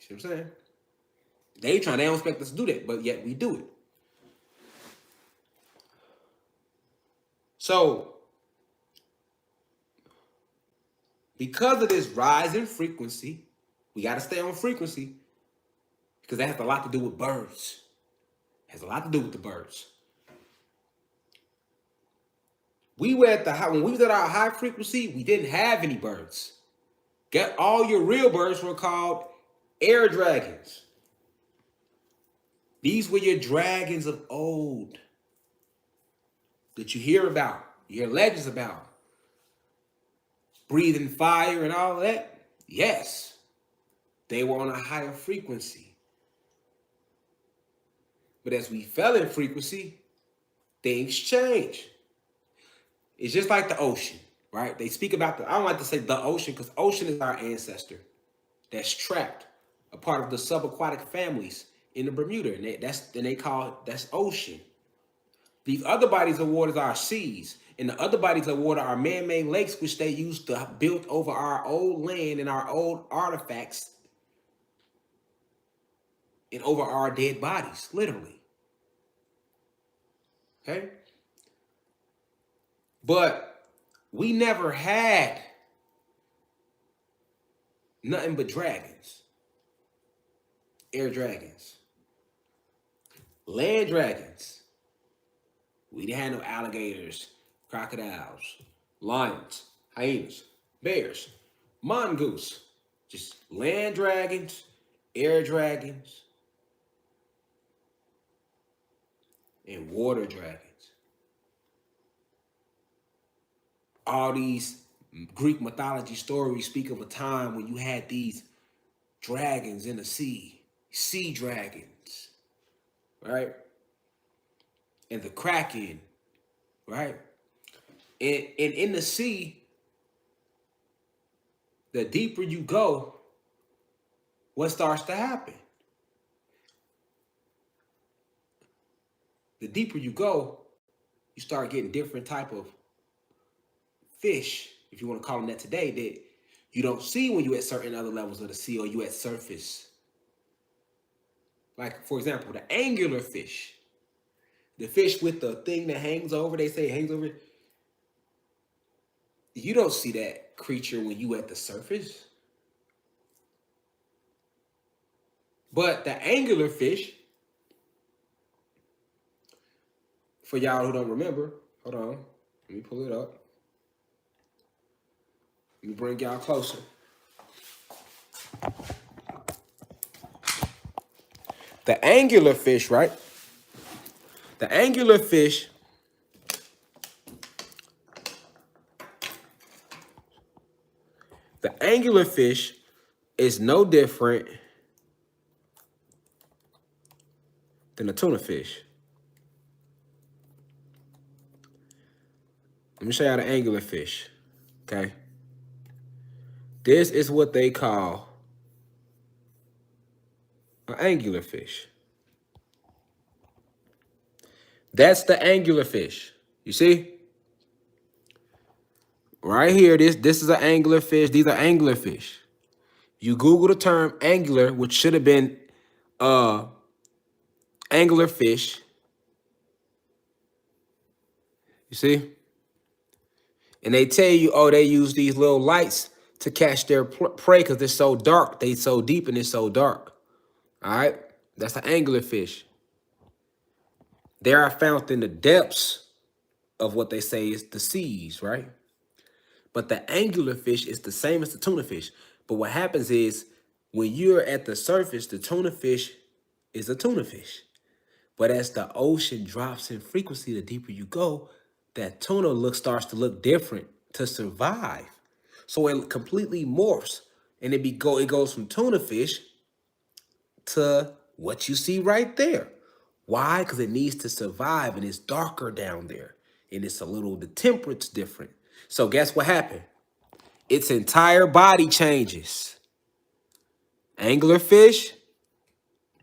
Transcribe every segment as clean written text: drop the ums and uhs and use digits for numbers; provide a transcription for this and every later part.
See what I'm saying? They don't expect us to do that, but yet we do it. So, because of this rise in frequency, we got to stay on frequency because that has a lot to do with birds. It has a lot to do with the birds. We were at when we was at our high frequency, we didn't have any birds. All your real birds were called air dragons. These were your dragons of old that you hear about, you hear legends about. Breathing fire and all that. Yes, they were on a higher frequency. But as we fell in frequency, things change. It's just like the ocean, right? They speak about I don't like to say the ocean because ocean is our ancestor that's trapped, a part of the subaquatic families in the Bermuda, and that's ocean. These other bodies of water are seas, and the other bodies of water are man-made lakes, which they used to build over our old land and our old artifacts and over our dead bodies, literally. Okay? But we never had nothing but dragons. Air dragons. Land dragons. We didn't have no alligators, crocodiles, lions, hyenas, bears, mongoose. Just land dragons, air dragons, and water dragons. All these Greek mythology stories speak of a time when you had these dragons in the sea dragons, right? And the kraken, right? And in the sea, the deeper you go, what starts to happen? The deeper you go, you start getting different type of fish, if you want to call them that today, that you don't see when you're at certain other levels of the sea or you at surface. Like, for example, the angular fish. The fish with the thing that hangs over, they say it hangs over. You don't see that creature when you at the surface. But the angular fish, for y'all who don't remember, hold on, let me pull it up. Let me bring y'all closer. The angular fish, right? The angular fish is no different than a tuna fish. Let me show y'all the angular fish, okay? This is what they call an angular fish. That's the angular fish. You see? Right here, this is an angular fish. These are angler fish. You Google the term angular, which should have been angler fish. You see? And they tell you, oh, they use these little lights to catch their prey because they're so dark. They so deep and it's so dark. All right? That's the angler fish. They are found in the depths of what they say is the seas, right? But the angular fish is the same as the tuna fish. But what happens is when you're at the surface, the tuna fish is a tuna fish. But as the ocean drops in frequency, the deeper you go, that tuna starts to look different to survive. So it completely morphs and it goes from tuna fish to what you see right there. Why? Because it needs to survive and it's darker down there. And the temperature's different. So guess what happened? Its entire body changes. Anglerfish,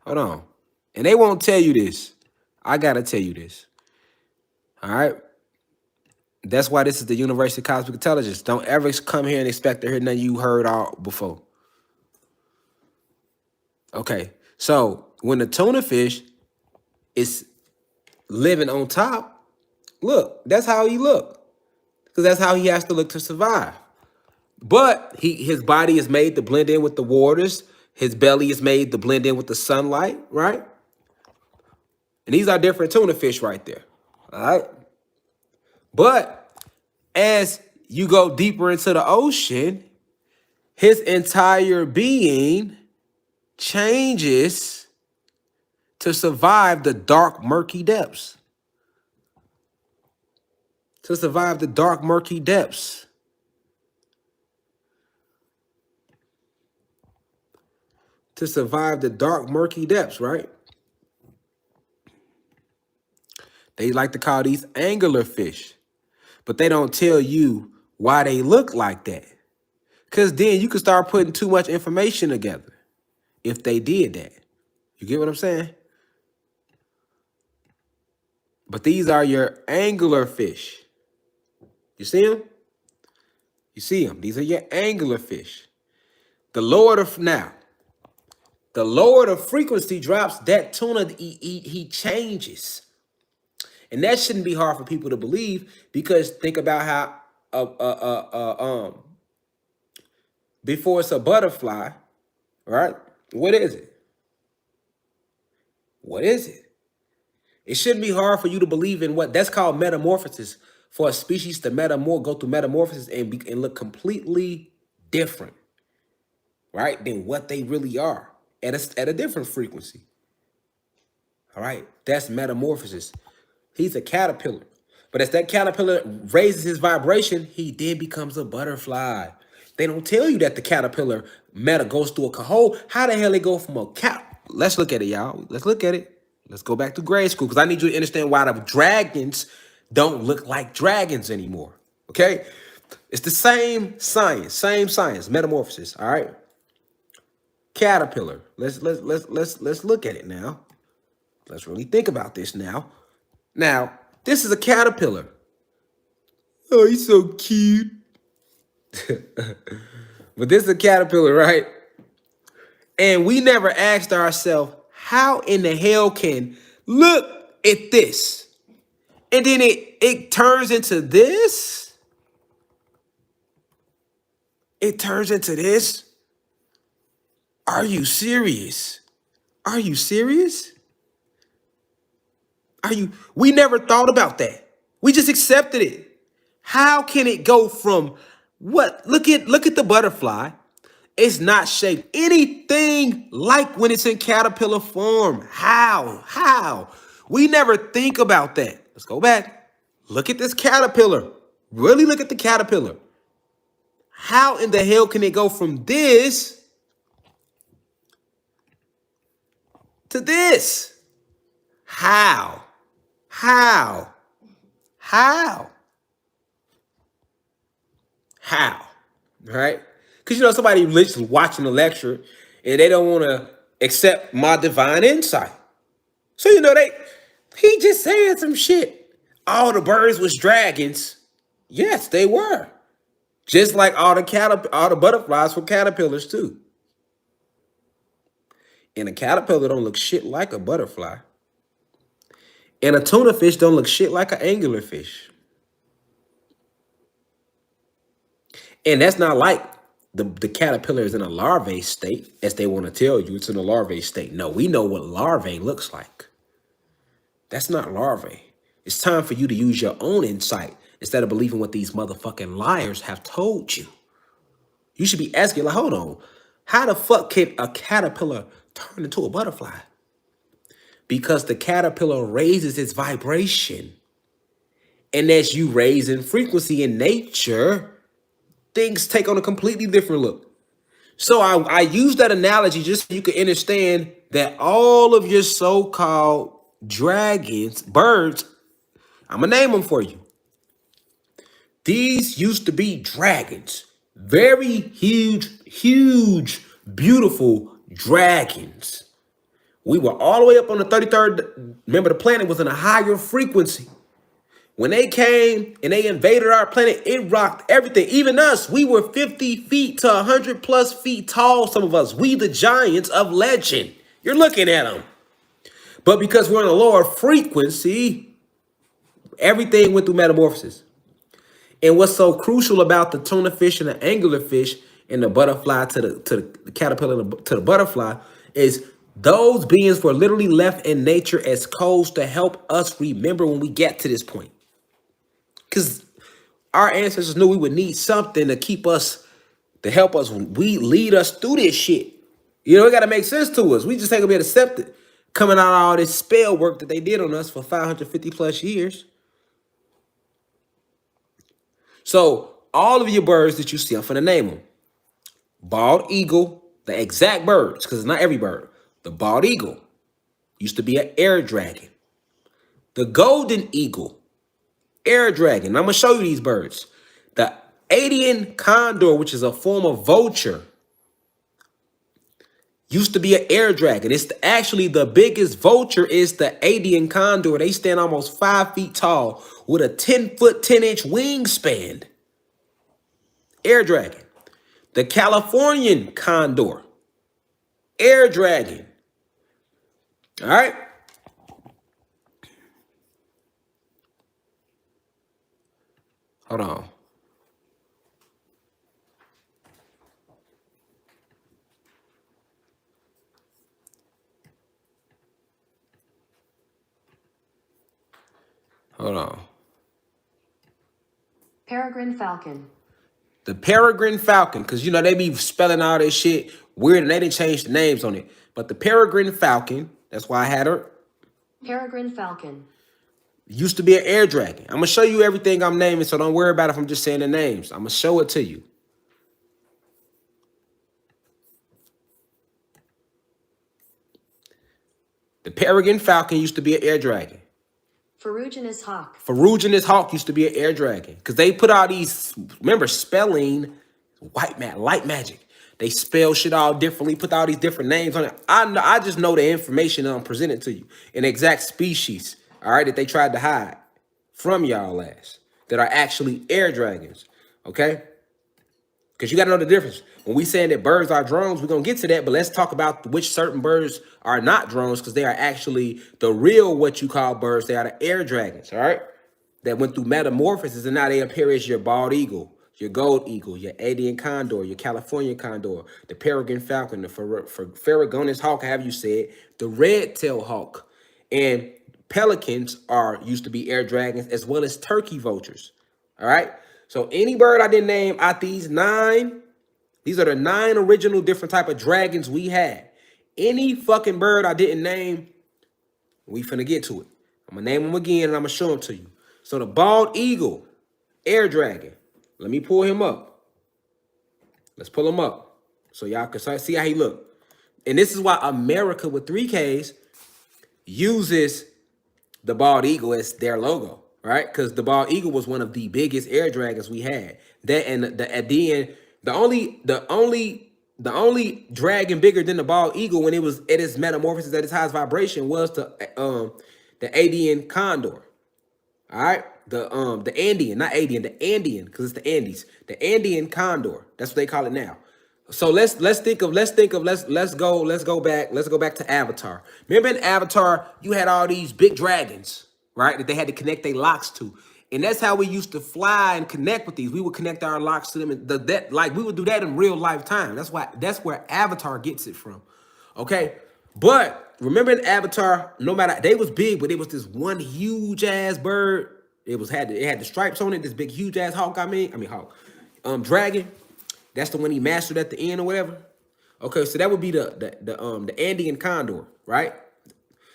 hold on. And they won't tell you this. I gotta tell you this. All right? That's why this is the University of Cosmic Intelligence. Don't ever come here and expect to hear nothing you heard all before. Okay, so when the tuna fish is living on top, look, that's how he look. Because that's how he has to look to survive. But his body is made to blend in with the waters. His belly is made to blend in with the sunlight, right? And these are different tuna fish right there. All right. But as you go deeper into the ocean, his entire being changes to survive the dark, murky depths. To survive the dark, murky depths. To survive the dark, murky depths, right? They like to call these angular fish, but they don't tell you why they look like that. Because then you could start putting too much information together if they did that. You get what I'm saying? But these are your angular fish. You see them? You see them. These are your angular fish. The lower the frequency drops, that tuna he changes. And that shouldn't be hard for people to believe, because think about how before it's a butterfly, right? What is it? What is it? It shouldn't be hard for you to believe in what that's called metamorphosis. For a species to go through metamorphosis and look completely different, right, than what they really are at a different frequency. All right, that's metamorphosis. He's a caterpillar, but as that caterpillar raises his vibration, he then becomes a butterfly. They don't tell you that the caterpillar goes through a cohort. How the hell they go from a cat? Let's look at it, y'all. Let's look at it. Let's go back to grade school, because I need you to understand why the dragons don't look like dragons anymore. Okay, it's the same science, metamorphosis. All right, caterpillar. Let's look at it now. Let's really think about this now. Now, this is a caterpillar. Oh, he's so cute. But this is a caterpillar, right? And we never asked ourselves, how in the hell can look at this? And then it turns into this? It turns into this? Are you serious? Are you serious? We never thought about that. We just accepted it. How can it go from what? Look at the butterfly. It's not shaped anything like when it's in caterpillar form. How? We never think about that. Let's go back. Look at this caterpillar. Really look at the caterpillar. How in the hell can it go from this to this? How? Right? Because, somebody literally watching the lecture and they don't want to accept my divine insight. So, he just saying some shit. All the birds was dragons. Yes, they were. Just like all the butterflies were caterpillars too. And a caterpillar don't look shit like a butterfly. And a tuna fish don't look shit like an angular fish. And that's not like the caterpillar is in a larvae state, as they want to tell you it's in a larvae state. No, we know what larvae looks like. That's not larvae. It's time for you to use your own insight instead of believing what these motherfucking liars have told you. You should be asking, like, hold on, how the fuck can a caterpillar turn into a butterfly? Because the caterpillar raises its vibration. And as you raise in frequency in nature, things take on a completely different look. So I use that analogy just so you can understand that all of your so-called dragons, birds, I'm going to name them for you. These used to be dragons. Very huge, beautiful dragons. We were all the way up on the 33rd. Remember, the planet was in a higher frequency. When they came and they invaded our planet, it rocked everything. Even us, we were 50 feet to 100 plus feet tall, some of us. We the giants of legend. You're looking at them. But because we're on a lower frequency, everything went through metamorphosis. And what's so crucial about the tuna fish and the anglerfish and the butterfly to the caterpillar to the butterfly is those beings were literally left in nature as codes to help us remember when we get to this point. Because our ancestors knew we would need something to keep us, to help us, we lead us through this shit. You know, it got to make sense to us. We just ain't gonna be able to accept it. Coming out of all this spell work that they did on us for 550 plus years. So all of your birds that you see, I'm finna name them. Bald eagle, the exact birds, because it's not every bird. The bald eagle used to be an air dragon. The golden eagle, air dragon. I'm gonna show you these birds. The Adian condor, which is a form of vulture, used to be an air dragon. It's actually the biggest vulture is the Adian condor. They stand almost 5 feet tall with a 10-foot, 10-inch wingspan. Air dragon. The Californian condor, air dragon. All right. Hold on. Hold on. Peregrine falcon. The peregrine falcon, because you know they be spelling all this shit weird and they didn't change the names on it. But the peregrine falcon, that's why I had her. Peregrine falcon. Used to be an air dragon. I'm gonna show you everything I'm naming, so don't worry about if I'm just saying the names. I'm gonna show it to you. The peregrine falcon used to be an air dragon. Ferruginous hawk. Ferruginous hawk used to be an air dragon. Because they put all these, remember, spelling, light magic. They spell shit all differently, put all these different names on it. I just know the information that I'm presenting to you. An exact species, all right, that they tried to hide from y'all ass. That are actually air dragons, okay? Because you got to know the difference. When we saying that birds are drones, we're going to get to that. But let's talk about which certain birds are not drones, because they are actually the real what you call birds. They are the air dragons, all right? That went through metamorphosis, and now they appear as your bald eagle, your gold eagle, your Adian condor, your California condor, the peregrine falcon, the Ferruginous hawk, have you said, the red-tailed hawk. And pelicans used to be air dragons, as well as turkey vultures, all right? So any bird I didn't name out these 9, these are the 9 original different type of dragons we had. Any fucking bird I didn't name, we finna get to it. I'm gonna name them again and I'm gonna show them to you. So the bald eagle, air dragon. Let me pull him up. Let's pull him up so y'all can see how he look. And this is why America with 3 Ks uses the bald eagle as their logo. Right, because the bald eagle was one of the biggest air dragons we had. That and the only dragon bigger than the bald eagle when it was at its metamorphosis at its highest vibration was the Adian condor. All right, the Andean, not Adian, the Andean, because it's the Andes. The Andean condor. That's what they call it now. So let's go back to Avatar. Remember in Avatar, you had all these big dragons, right? That they had to connect their locks to. And that's how we used to fly and connect with these. We would connect our locks to them, and we would do that in real life time. That's where Avatar gets it from. Okay? But remember in Avatar, no matter, they was big, but it was this one huge ass bird. It had the stripes on it, this big huge ass hawk, dragon. That's the one he mastered at the end or whatever. Okay, so that would be the Andean condor, right?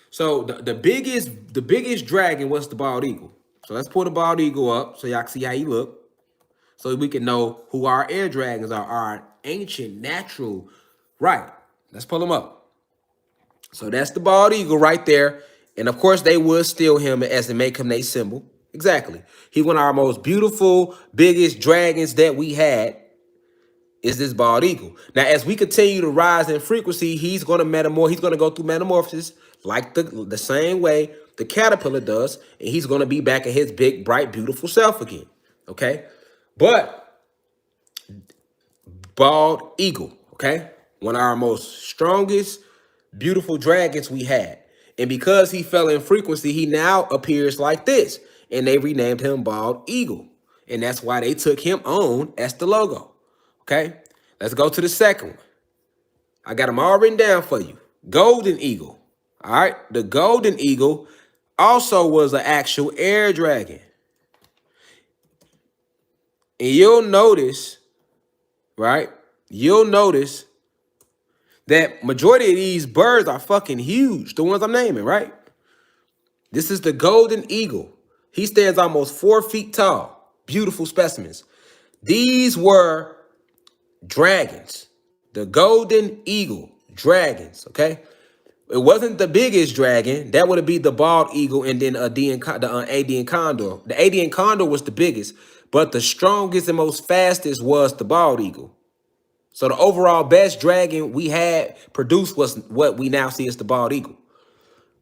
So the biggest dragon was the bald eagle. So let's pull the bald eagle up so y'all can see how he look. So we can know who our air dragons are, our ancient natural. Right. Let's pull them up. So that's the bald eagle right there. And of course they would steal him as they make him their symbol. Exactly. He one of our most beautiful, biggest dragons that we had. Is this bald eagle. Now, as we continue to rise in frequency, he's going to go through metamorphosis like the same way The caterpillar does, and he's going to be back at his big, bright, beautiful self again. Okay? But bald eagle, okay? One of our most strongest, beautiful dragons we had. And because he fell in frequency, he now appears like this. And they renamed him Bald Eagle. And that's why they took him on as the logo. Okay? Let's go to the second one. I got them all written down for you. Golden Eagle. All right? The Golden Eagle also was an actual air dragon. And you'll notice, right? You'll notice that majority of these birds are fucking huge. The ones I'm naming, right? This is the Golden Eagle. He stands almost 4 feet tall. Beautiful specimens. These were dragons. The Golden Eagle. Dragons, okay? It wasn't the biggest dragon. That would be the Bald Eagle and then the Adian Condor. The Adian Condor was the biggest, but the strongest and most fastest was the Bald Eagle. So the overall best dragon we had produced was what we now see as the Bald Eagle.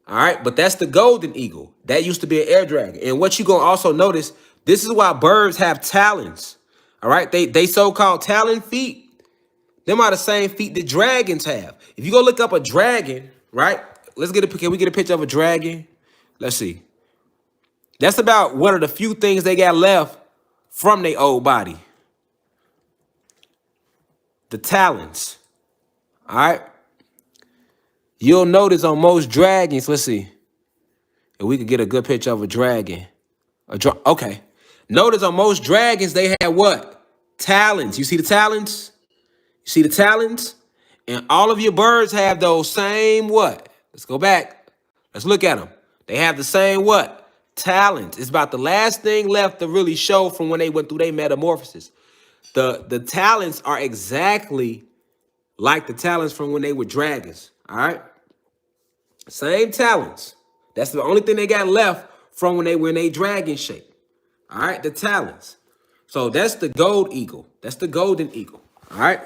All right, but that's the Golden Eagle. That used to be an air dragon. And what you're going to also notice, this is why birds have talons. All right, they so-called talon feet. Them are the same feet that dragons have. If you go look up a dragon, right? Can we get a picture of a dragon? Let's see. That's about one of the few things they got left from their old body. The talons. All right. You'll notice on most dragons, let's see if we could get a good picture of a dragon. Okay. Notice on most dragons, they had what? Talons. You see the talons? You see the talons? And all of your birds have those same what? Let's go back. Let's look at them. They have the same what? Talons. It's about the last thing left to really show from when they went through their metamorphosis. The talons are exactly like the talons from when they were dragons. All right? Same talons. That's the only thing they got left from when they were in a dragon shape. All right? The talons. So that's the gold eagle. That's the golden eagle. All right?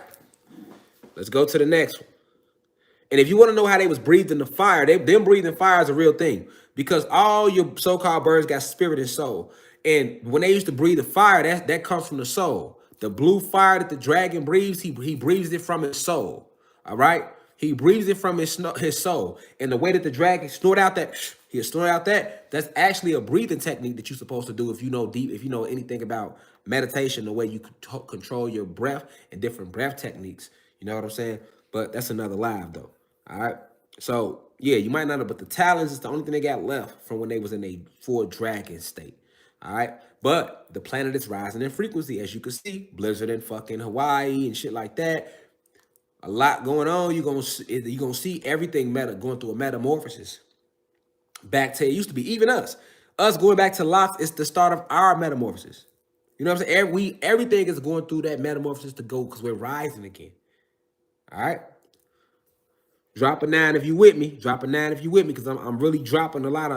Let's go to the next one. And if you want to know how they was breathing the fire, them breathing fire is a real thing. Because all your so-called birds got spirit and soul. And when they used to breathe the fire, that comes from the soul. The blue fire that the dragon breathes, he breathes it from his soul. All right? He breathes it from his soul. And the way that the dragon snort out that's actually a breathing technique that you're supposed to do if you know anything about meditation, the way you control your breath and different breath techniques. You know what I'm saying? But that's another live though. All right. So yeah, you might not know, but the talons is the only thing they got left from when they was in a full dragon state. All right. But the planet is rising in frequency, as you can see. Blizzard in fucking Hawaii and shit like that. A lot going on. You're gonna see everything going through a metamorphosis. Back to it used to be, even us going back to life. It's the start of our metamorphosis. You know what I'm saying? Everything is going through that metamorphosis to go because we're rising again. All right. Drop a 9 if you with me. Drop a 9 if you with me, because I'm really dropping a lot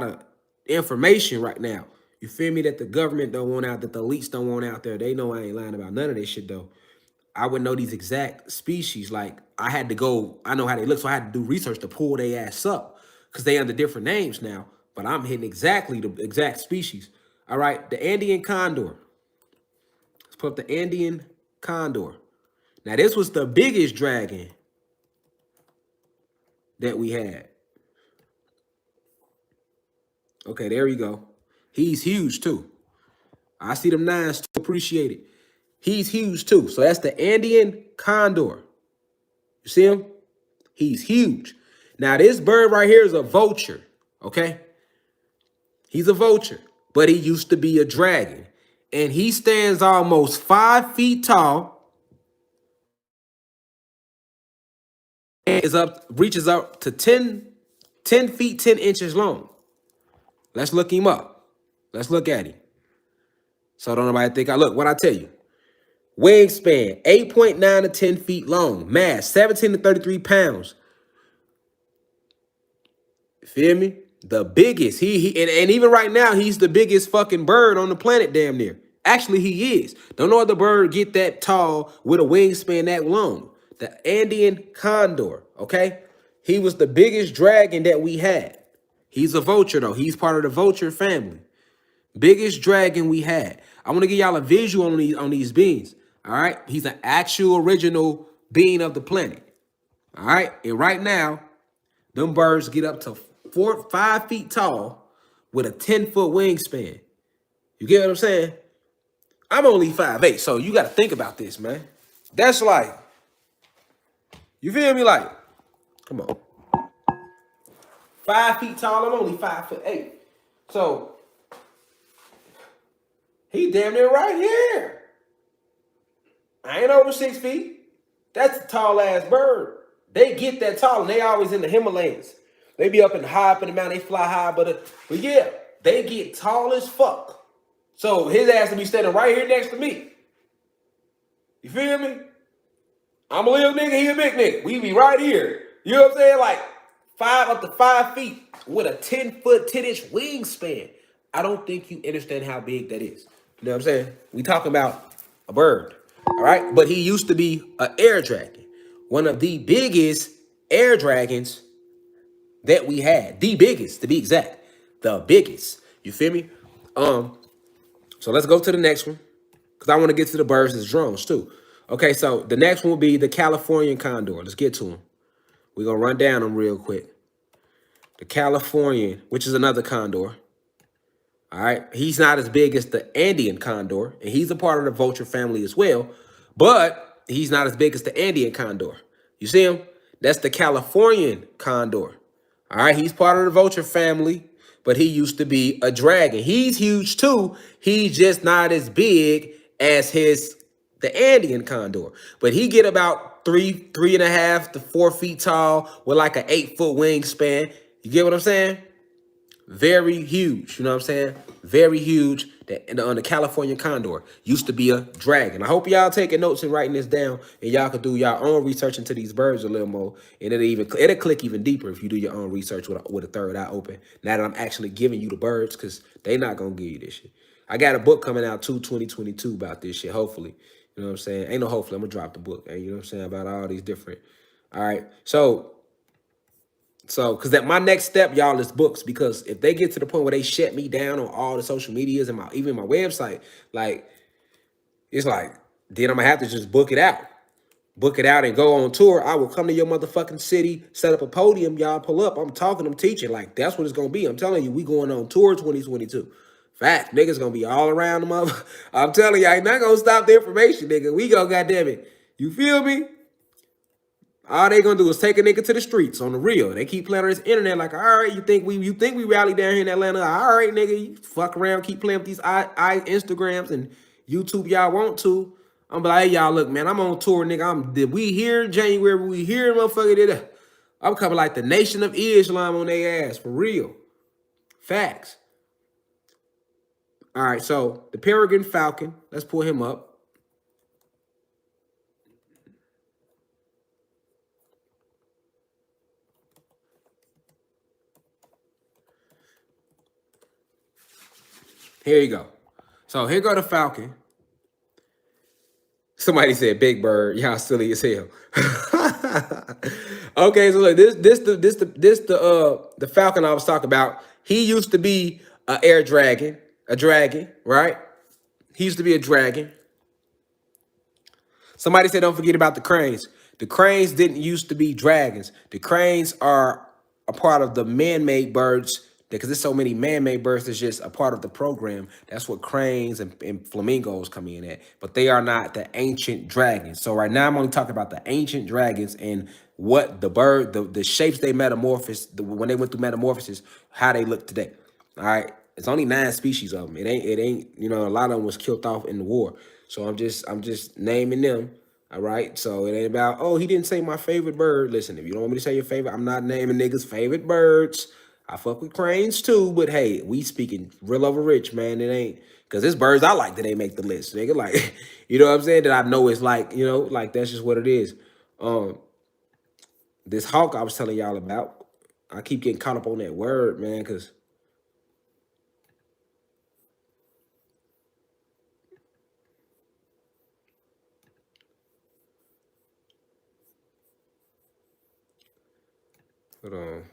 of information right now. You feel me? That the government don't want out, that the elites don't want out there. They know I ain't lying about none of this shit though. I would know these exact species. Like I know how they look, so I had to do research to pull their ass up because they under different names now. But I'm hitting exactly the exact species. All right, the Andean condor. Let's put up the Andean condor. Now this was the biggest dragon that we had. Okay, there we go. He's huge too. I see them 9s too. Appreciate it. He's huge too. So that's the Andean condor. You see him? He's huge. Now this bird right here is a vulture. Okay? He's a vulture, but he used to be a dragon. And he stands almost 5 feet tall. And reaches up to 10 feet, 10 inches long. Let's look him up. Let's look at him. So don't nobody think what I tell you. Wingspan, 8.9 to 10 feet long. Mass, 17 to 33 pounds. Feel me? The biggest. And even right now, he's the biggest fucking bird on the planet, damn near. Actually, he is. Don't know other bird get that tall with a wingspan that long. The Andean condor, okay? He was the biggest dragon that we had. He's a vulture, though. He's part of the vulture family. Biggest dragon we had. I want to give y'all a visual on these beings. All right. He's an actual original being of the planet. All right. And right now, them birds get up to 5 feet tall with a 10-foot wingspan. You get what I'm saying? I'm only 5'8", so you got to think about this, man. That's like, you feel me? Like, come on. 5 feet tall, I'm only 5'8". So, he damn near right here. I ain't over 6 feet. That's a tall ass bird. They get that tall, and they always in the Himalayas. They be up in high up in the mountain. They fly high, but yeah, they get tall as fuck. So his ass will be standing right here next to me. You feel me? I'm a little nigga, he a big nigga. We be right here. You know what I'm saying? Like 5 up to 5 feet with a 10-foot, 10-inch wingspan. I don't think you understand how big that is. You know what I'm saying? We talking about a bird. All right. But he used to be an air dragon. One of the biggest air dragons that we had. The biggest, to be exact. The biggest. You feel me? So let's go to the next one. Because I want to get to the birds as drones too. Okay, so the next one will be the Californian condor. Let's get to them. We're going to run down them real quick. The Californian, which is another condor. All right. He's not as big as the Andean condor, and he's a part of the vulture family as well, but he's not as big as the Andean condor. You see him? That's the Californian condor. All right. He's part of the vulture family, but he used to be a dragon. He's huge too. He's just not as big as the Andean condor, but he get about 3.5 to 4 feet tall with like an 8-foot wingspan. You get what I'm saying? Very huge, you know what I'm saying? Very huge. On the California condor used to be a dragon. I hope y'all taking notes and writing this down, and y'all can do your own research into these birds a little more, and it'll click even deeper if you do your own research with a third eye open. Now that I'm actually giving you the birds, because they not gonna give you this shit. I got a book coming out 2022 about this shit. Hopefully, you know what I'm saying? Ain't no hopefully. I'm gonna drop the book, and you know what I'm saying, about all these different. All right, so because that my next step, y'all, is books. Because if they get to the point where they shut me down on all the social medias and even my website, like, it's like, then I'm gonna have to just book it out. Book it out and go on tour. I will come to your motherfucking city, set up a podium, y'all pull up. I'm talking, I'm teaching. Like, that's what it's gonna be. I'm telling you, we going on tour 2022. Fact, niggas gonna be all around the mother. I'm telling you, I ain't not gonna stop the information, nigga. We go, goddamn it. You feel me? All they gonna do is take a nigga to the streets on the real. They keep playing on this internet like, all right, you think we rally down here in Atlanta? All right, nigga, you fuck around, keep playing with these Instagrams and YouTube y'all want to. I'm like, hey, y'all, look, man, I'm on tour, nigga. We here in January, we here in motherfucker. I'm coming like the Nation of Islam on their ass, for real. Facts. All right, so the Peregrine Falcon, let's pull him up. Here you go. So here go the Falcon. Somebody said Big Bird. Y'all silly as hell. Okay, so look, the Falcon I was talking about. He used to be an air dragon, right? He used to be a dragon. Somebody said don't forget about the cranes. The cranes didn't used to be dragons. The cranes are a part of the man-made birds, because there's so many man-made birds that's just a part of the program. That's what cranes and flamingos come in at. But they are not the ancient dragons. So right now I'm only talking about the ancient dragons and what the shapes they metamorphosed, when they went through metamorphosis, how they look today. All right. It's only 9 species of them. It ain't, you know, a lot of them was killed off in the war. So I'm just naming them. All right. So it ain't about, oh, he didn't say my favorite bird. Listen, if you don't want me to say your favorite, I'm not naming niggas' favorite birds. I fuck with cranes too, but hey, we speaking real over rich, man. It ain't, because there's birds I like that ain't make the list, nigga. Like, you know what I'm saying? That I know it's like, you know, like that's just what it is. This hawk I was telling y'all about, I keep getting caught up on that word, man, because hold on.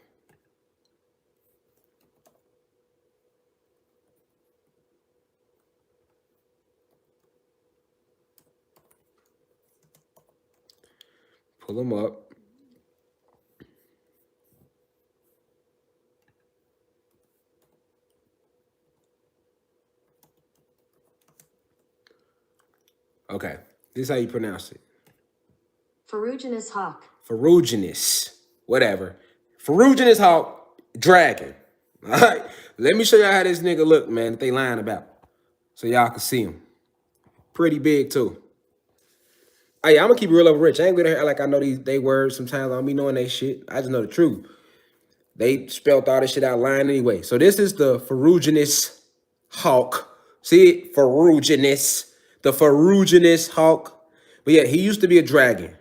pull them up. Okay, this is how you pronounce it. Ferruginous hawk. Ferruginous, whatever. Ferruginous hawk, dragon. All right, let me show y'all how this nigga look, man, that they lying about. So y'all can see him. Pretty big, too. Oh, yeah, I'm gonna keep it real over rich. I ain't gonna act like I know they words sometimes. I don't be knowing they shit. I just know the truth. They spelled all this shit out lying anyway. So this is the ferruginous hawk. See it? Ferruginous. The ferruginous hawk. But yeah, he used to be a dragon.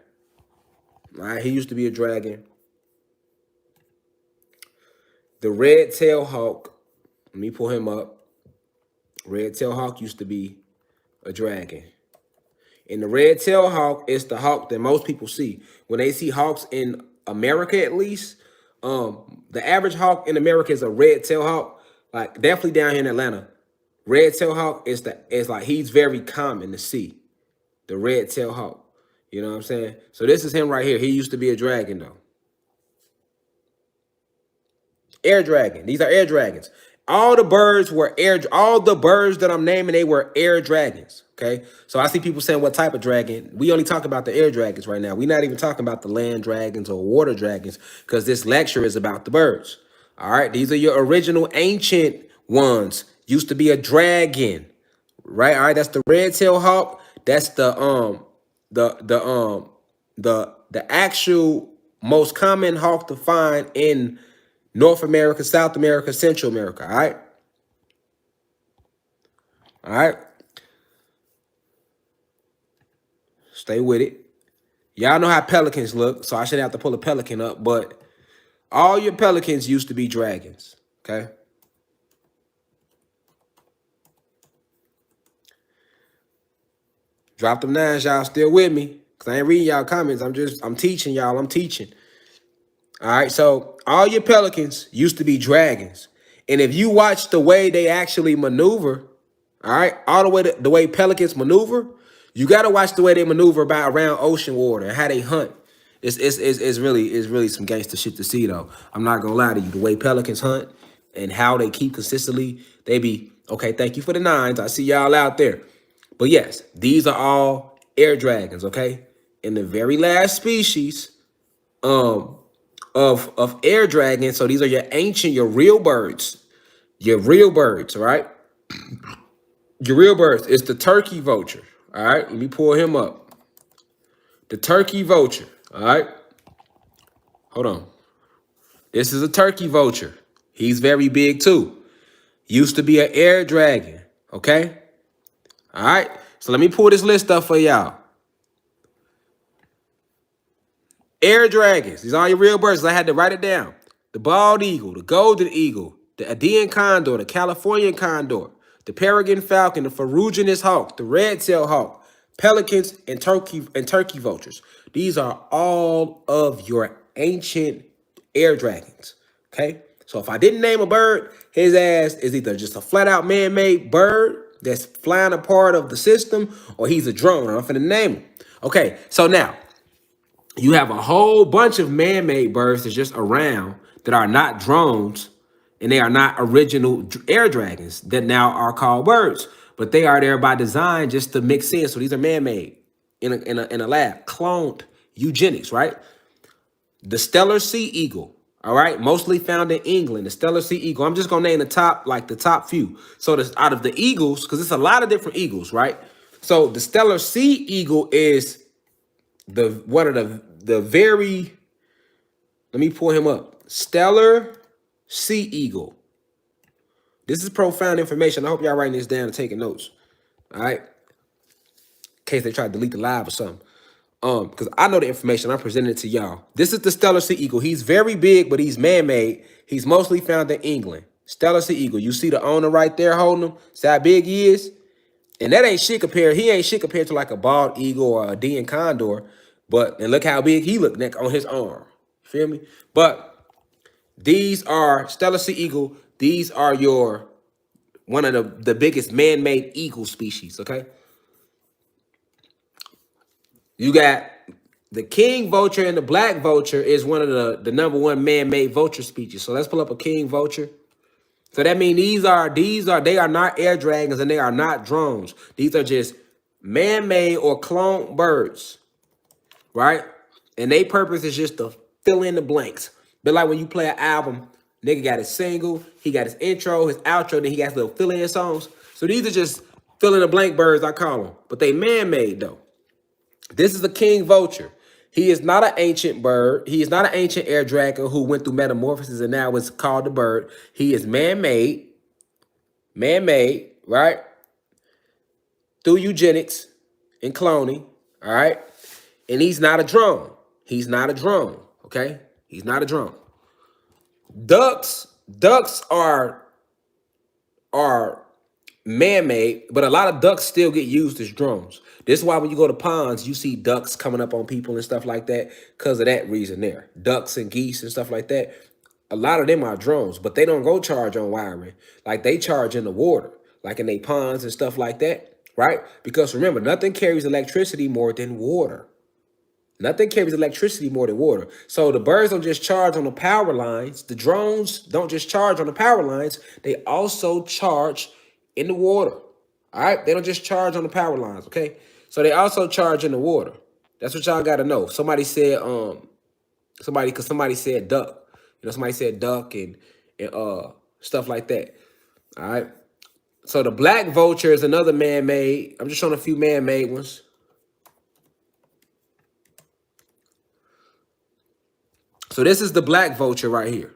All right, he used to be a dragon. The red-tailed hawk. Let me pull him up. Red-tailed hawk used to be a dragon. And the red-tailed hawk is the hawk that most people see. When they see hawks in America, at least, the average hawk in America is a red-tailed hawk. Like definitely down here in Atlanta, red-tailed hawk is like he's very common to see. The red-tailed hawk. You know what I'm saying? So this is him right here. He used to be a dragon though. Air dragon. These are air dragons. All the birds were all the birds that I'm naming, they were air dragons. Okay. So I see people saying what type of dragon. We only talk about the air dragons right now. We're not even talking about the land dragons or water dragons because this lecture is about the birds. All right. These are your original ancient ones. Used to be a dragon. Right. All right. That's the red-tailed hawk. That's the actual most common hawk to find in North America, South America, Central America, all right? All right? Stay with it. Y'all know how pelicans look, so I shouldn't have to pull a pelican up, but all your pelicans used to be dragons, okay? Drop them nines, y'all still with me, because I ain't reading y'all comments. I'm teaching y'all, I'm teaching. All right, so all your pelicans used to be dragons. And if you watch the way they actually maneuver, all right, all the way the way pelicans maneuver, you got to watch the way they maneuver around ocean water and how they hunt. It's really some gangster shit to see though. I'm not gonna lie to you. The way pelicans hunt and how they keep consistently, they be okay. Thank you for the nines. I see y'all out there. But yes, these are all air dragons. Okay, and the very last species, of air dragons. So these are your ancient, your real birds. Your real birds, all right? Your real birds is the turkey vulture. All right, let me pull him up. The turkey vulture. All right. Hold on. This is a turkey vulture. He's very big too. Used to be an air dragon. Okay. All right. So let me pull this list up for y'all. Air dragons. These are all your real birds. I had to write it down. The bald eagle, the golden eagle, the Andean condor, the Californian condor, the peregrine falcon, the ferruginous hawk, the red-tailed hawk, pelicans, and turkey vultures. These are all of your ancient air dragons. Okay? So if I didn't name a bird, his ass is either just a flat-out man-made bird that's flying a part of the system, or he's a drone. I'm finna name him. Okay, so now you have a whole bunch of man-made birds that's just around that are not drones, and they are not original air dragons that now are called birds, but they are there by design just to mix in. So these are man-made in a lab, cloned eugenics, right? The Stellar Sea Eagle, all right, mostly found in England. The Stellar Sea Eagle. I'm just gonna name the top few. So this out of the eagles, because it's a lot of different eagles, right? So the Stellar Sea Eagle is one of the very, let me pull him up. Stellar Sea Eagle. This is profound information. I hope y'all writing this down and taking notes. All right. In case they try to delete the live or something. Because I know the information. I'm presenting it to y'all. This is the Stellar Sea Eagle. He's very big, but he's man-made. He's mostly found in England. Stellar Sea Eagle. You see the owner right there holding him? See how big he is? And that ain't shit compared. He ain't shit compared to like a bald eagle or a Andean condor. And look how big he looked on his arm. Feel me? But these are Stellar Sea Eagle. These are one of the biggest man-made eagle species, okay? You got The king vulture and the black vulture is one of the number one man-made vulture species. So let's pull up a king vulture. So that means they are not air dragons and they are not drones. These are just man-made or cloned birds, right? And their purpose is just to fill in the blanks. But like when you play an album, nigga got his single, he got his intro, his outro, then he got little fill-in songs. So these are just fill in the blank birds, I call them. But they man-made though. This is a king vulture. He is not an ancient bird. He is not an ancient air dragon who went through metamorphosis and now is called the bird. He is man-made, right? Through eugenics and cloning, all right? And he's not a drone. He's not a drone, okay? He's not a drone. Ducks are man-made, but a lot of ducks still get used as drones. This is why when you go to ponds, you see ducks coming up on people and stuff like that because of that reason there. Ducks and geese and stuff like that. A lot of them are drones, but they don't go charge on wiring. Like they charge in the water, like in they ponds and stuff like that, right? Because remember, nothing carries electricity more than water. Nothing carries electricity more than water. So the birds don't just charge on the power lines. The drones don't just charge on the power lines. They also charge in the water. All right? They don't just charge on the power lines, okay? So they also charge in the water. That's what y'all got to know. Somebody said somebody said duck. You know, somebody said duck and stuff like that. All right? So the black vulture is another man-made. I'm just showing a few man-made ones. So this is the black vulture right here.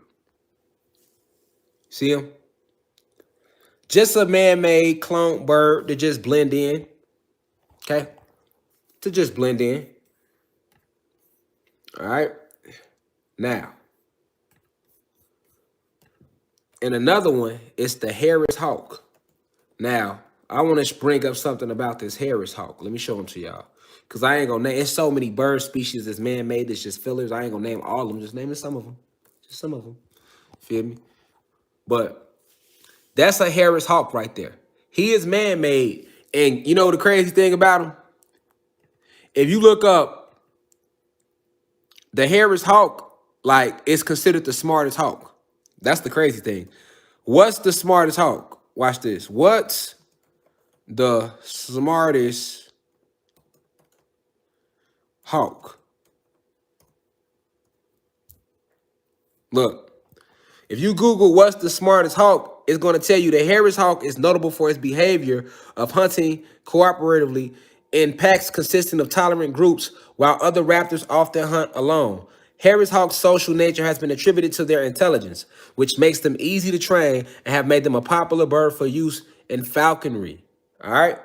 See him? Just a man-made clone bird to just blend in. Okay? To just blend in. All right? Now. And another one is the Harris hawk. Now, I want to bring up something about this Harris hawk. Let me show them to y'all. Because I ain't going to name. It's so many bird species that's man-made. That's just fillers. I ain't going to name all of them. Just naming some of them. Just some of them. Feel me? But that's a Harris hawk right there. He is man-made. And you know the crazy thing about him? If you look up the Harris hawk, like, it's considered the smartest hawk. That's the crazy thing. What's the smartest hawk? Watch this. What's the smartest hawk? Look, if you Google what's the smartest hawk, it's going to tell you the Harris hawk is notable for its behavior of hunting cooperatively in packs consisting of tolerant groups, while other raptors often hunt alone. Harris hawks' social nature has been attributed to their intelligence, which makes them easy to train and have made them a popular bird for use in falconry. All right?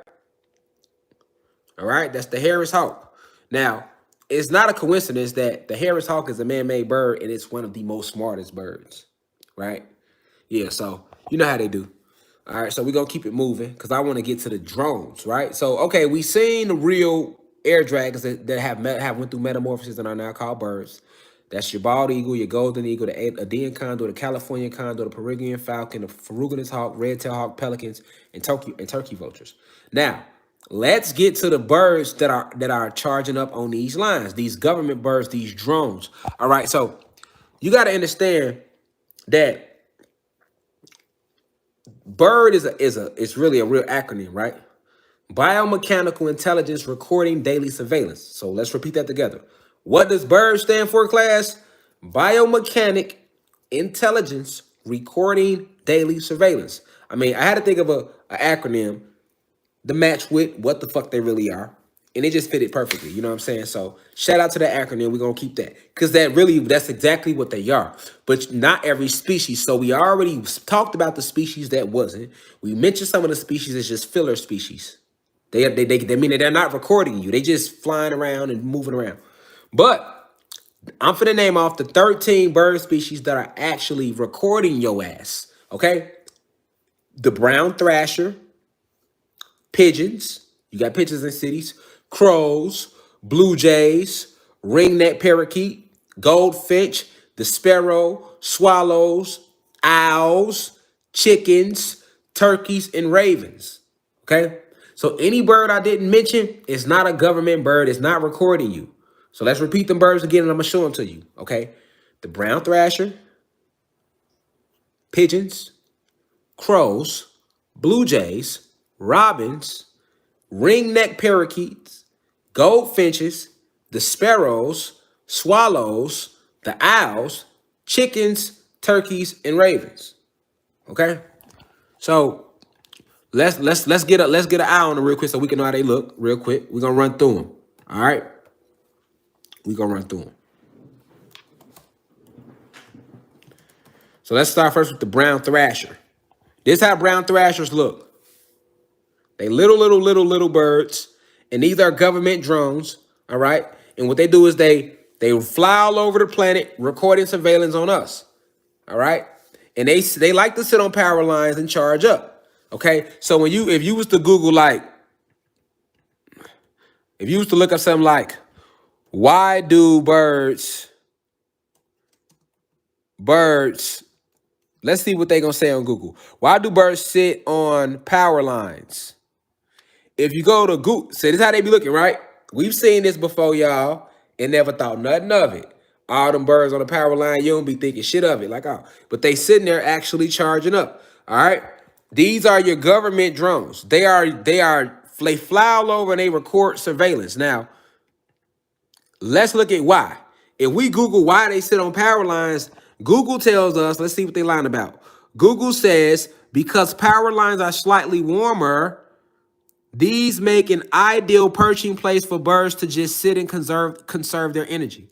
All right? That's the Harris hawk. Now, it's not a coincidence that the Harris hawk is a man-made bird and it's one of the most smartest birds, right? Yeah, so you know how they do. All right, so we're going to keep it moving because I want to get to the drones, right? So, okay, we seen the real air dragons that have went through metamorphosis and are now called birds. That's your bald eagle, your golden eagle, the Andean condor, the California condor, the Peruvian falcon, the ferruginous hawk, red-tailed hawk, pelicans, and turkey vultures. Now, let's get to the birds that are charging up on these lines, these government birds, these drones. All right, so you got to understand that BIRD is really a real acronym, right? Biomechanical Intelligence Recording Daily Surveillance. So let's repeat that together. What does BIRD stand for, class? Biomechanic Intelligence Recording Daily Surveillance. I mean, I had to think of an acronym to match with what the fuck they really are. And it just fit it perfectly. You know what I'm saying? So shout out to that acronym. We're going to keep that. Because that's exactly what they are. But not every species. So we already talked about the species that wasn't. We mentioned some of the species as just filler species. They mean that they're not recording you. They just flying around and moving around. But I'm finna name off the 13 bird species that are actually recording your ass. Okay? The brown thrasher, pigeons. You got pigeons in cities. Crows, blue jays, ringneck parakeet, goldfinch, the sparrow, swallows, owls, chickens, turkeys, and ravens. Okay? So any bird I didn't mention is not a government bird. It's not recording you. So let's repeat them birds again, and I'm gonna show them to you. Okay, the brown thrasher, pigeons, crows, blue jays, robins, ringneck parakeets, goldfinches, the sparrows, swallows, the owls, chickens, turkeys, and ravens. Okay, so let's get an eye on them real quick so we can know how they look real quick. We're gonna run through them. All right, we're gonna run through them. So let's start first with the brown thrasher. This is how brown thrashers look. They little birds, and these are government drones. All right, and what they do is they fly all over the planet, recording surveillance on us. All right, and they like to sit on power lines and charge up. Okay, so if you was to Google, like, if you was to look up something like, why do birds, let's see what they gonna say on Google. Why do birds sit on power lines? If you go to Google, see, this is how they be looking, right? We've seen this before, y'all, and never thought nothing of it. All them birds on the power line, you don't be thinking shit of it, like, oh, but they sitting there actually charging up. All right, these are your government drones. They fly all over and they record surveillance. Now, let's look at why. If we Google why they sit on power lines, Google tells us, let's see what they lying about. Google says because power lines are slightly warmer, these make an ideal perching place for birds to just sit and conserve their energy.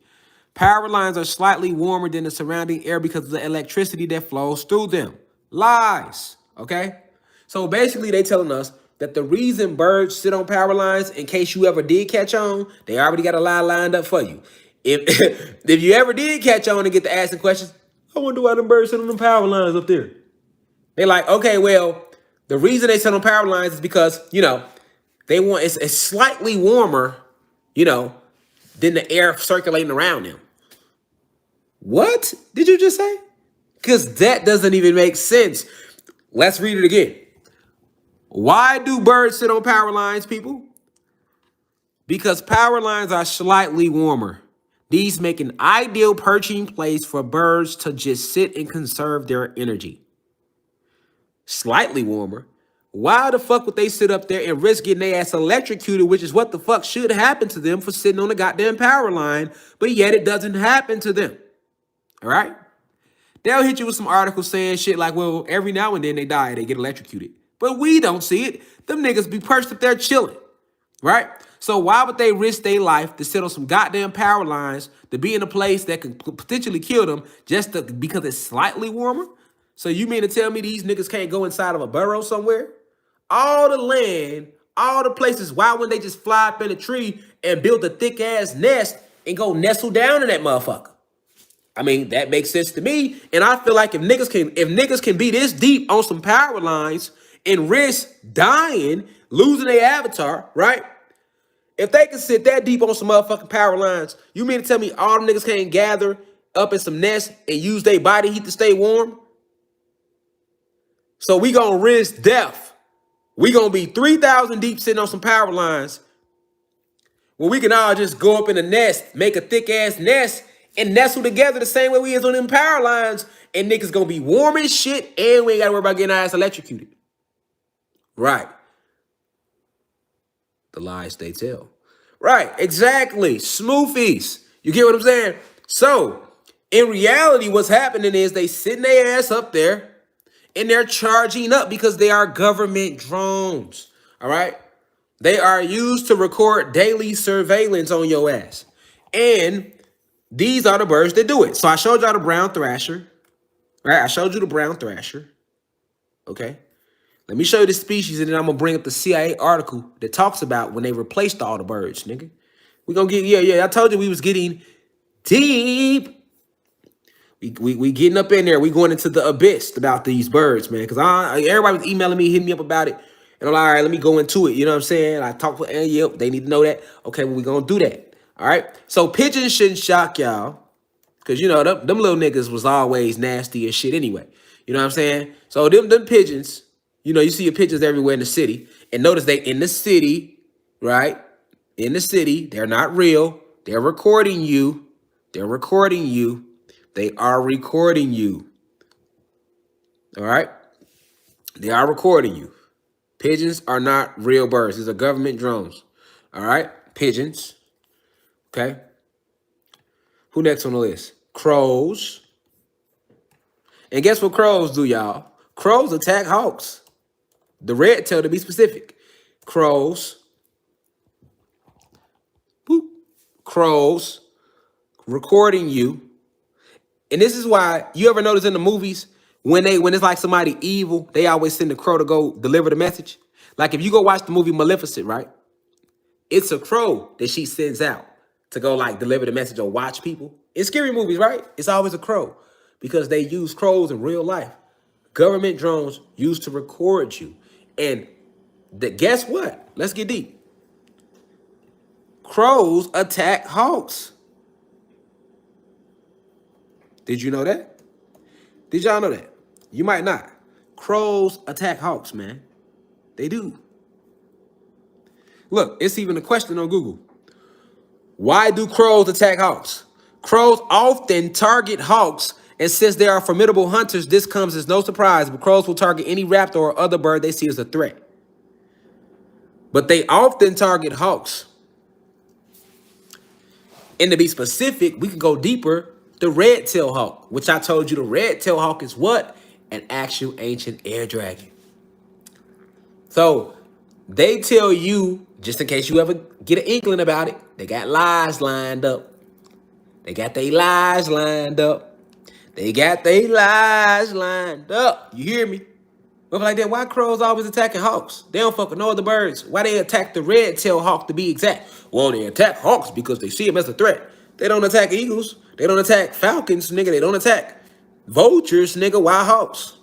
Power lines are slightly warmer than the surrounding air because of the electricity that flows through them. Lies, okay? So basically they telling us that the reason birds sit on power lines, in case you ever did catch on, they already got a lie lined up for you. If if you ever did catch on and get to asking questions, I wonder why them birds sit on them power lines up there. They're like, okay, well, the reason they sit on power lines is because, they want it's slightly warmer, than the air circulating around them. What did you just say? Because that doesn't even make sense. Let's read it again. Why do birds sit on power lines, people? Because power lines are slightly warmer. These make an ideal perching place for birds to just sit and conserve their energy. Slightly warmer. Why the fuck would they sit up there and risk getting their ass electrocuted, which is what the fuck should happen to them for sitting on the goddamn power line, but yet it doesn't happen to them. All right? They'll hit you with some articles saying shit like, well, every now and then they die, they get electrocuted. But we don't see it. Them niggas be perched up there chilling, right? So why would they risk their life to sit on some goddamn power lines to be in a place that could potentially kill them because it's slightly warmer? So you mean to tell me these niggas can't go inside of a burrow somewhere? All the land, all the places, why wouldn't they just fly up in a tree and build a thick ass nest and go nestle down in that motherfucker? I mean, that makes sense to me. And I feel like if niggas can be this deep on some power lines and risk dying, losing their avatar, right? If they can sit that deep on some motherfucking power lines, you mean to tell me all them niggas can't gather up in some nests and use their body heat to stay warm? So we gonna risk death. We gonna be 3,000 deep sitting on some power lines where we can all just go up in a nest, make a thick ass nest, and nestle together the same way we is on them power lines, and niggas gonna be warm as shit, and we ain't gotta worry about getting our ass electrocuted. Right. The lies they tell. Right, exactly. Smoofies. You get what I'm saying? So, in reality, what's happening is they sitting their ass up there, and they're charging up because they are government drones. All right? They are used to record daily surveillance on your ass. And these are the birds that do it. So I showed y'all the brown thrasher. Right? I showed you the brown thrasher. Okay? Let me show you the species, and then I'm going to bring up the CIA article that talks about when they replaced all the birds, nigga. We're going to get, yeah, I told you we was getting deep. We getting up in there. We going into the abyss about these birds, man. Because everybody was emailing me, hitting me up about it. And I'm like, all right, let me go into it. You know what I'm saying? I talked with yep, they need to know that. Okay, well, we're going to do that. All right? So pigeons shouldn't shock y'all. Because, them little niggas was always nasty as shit anyway. You know what I'm saying? So them pigeons, you see your pigeons everywhere in the city. And notice they in the city, right? In the city. They're not real. They're recording you. They're recording you. They are recording you. All right? They are recording you. Pigeons are not real birds. These are government drones. All right? Pigeons. Okay? Who next on the list? Crows. And guess what crows do, y'all? Crows attack hawks. The red tail, to be specific. Crows. Boop. Crows recording you. And this is why you ever notice in the movies when it's like somebody evil, they always send the crow to go deliver the message. Like if you go watch the movie Maleficent, right? It's a crow that she sends out to go like deliver the message or watch people. In scary movies, right? It's always a crow because they use crows in real life. Government drones used to record you. And guess what? Let's get deep. Crows attack hawks. Did you know that? Did y'all know that? You might not. Crows attack hawks, man. They do. Look, it's even a question on Google. Why do crows attack hawks? Crows often target hawks, and since they are formidable hunters, this comes as no surprise, but crows will target any raptor or other bird they see as a threat. But they often target hawks. And to be specific, we can go deeper. The red-tailed hawk, which I told you the red-tailed hawk is what? An actual ancient air dragon. So they tell you, just in case you ever get an inkling about it, they got lies lined up. They got their lies lined up. They got their lies lined up. You hear me? But like that, why crows always attacking hawks? They don't fuck with no other birds. Why they attack the red-tailed hawk to be exact? Well, they attack hawks because they see them as a threat. They don't attack eagles. They don't attack falcons, nigga. They don't attack vultures, nigga. Why hawks?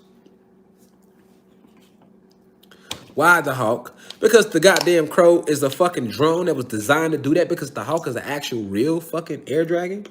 Why the hawk? Because the goddamn crow is a fucking drone that was designed to do that because the hawk is an actual real fucking air dragon.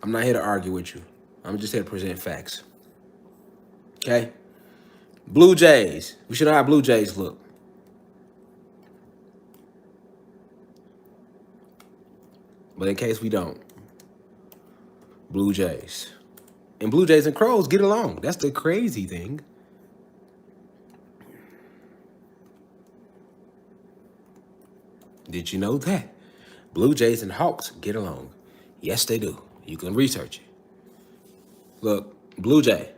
I'm not here to argue with you. I'm just here to present facts. Okay? Blue Jays. We should know how Blue Jays look. But in case we don't. Blue Jays. And Blue Jays and crows get along. That's the crazy thing. Did you know that? Blue Jays and hawks get along. Yes, they do. You can research it. Look, Blue Jay,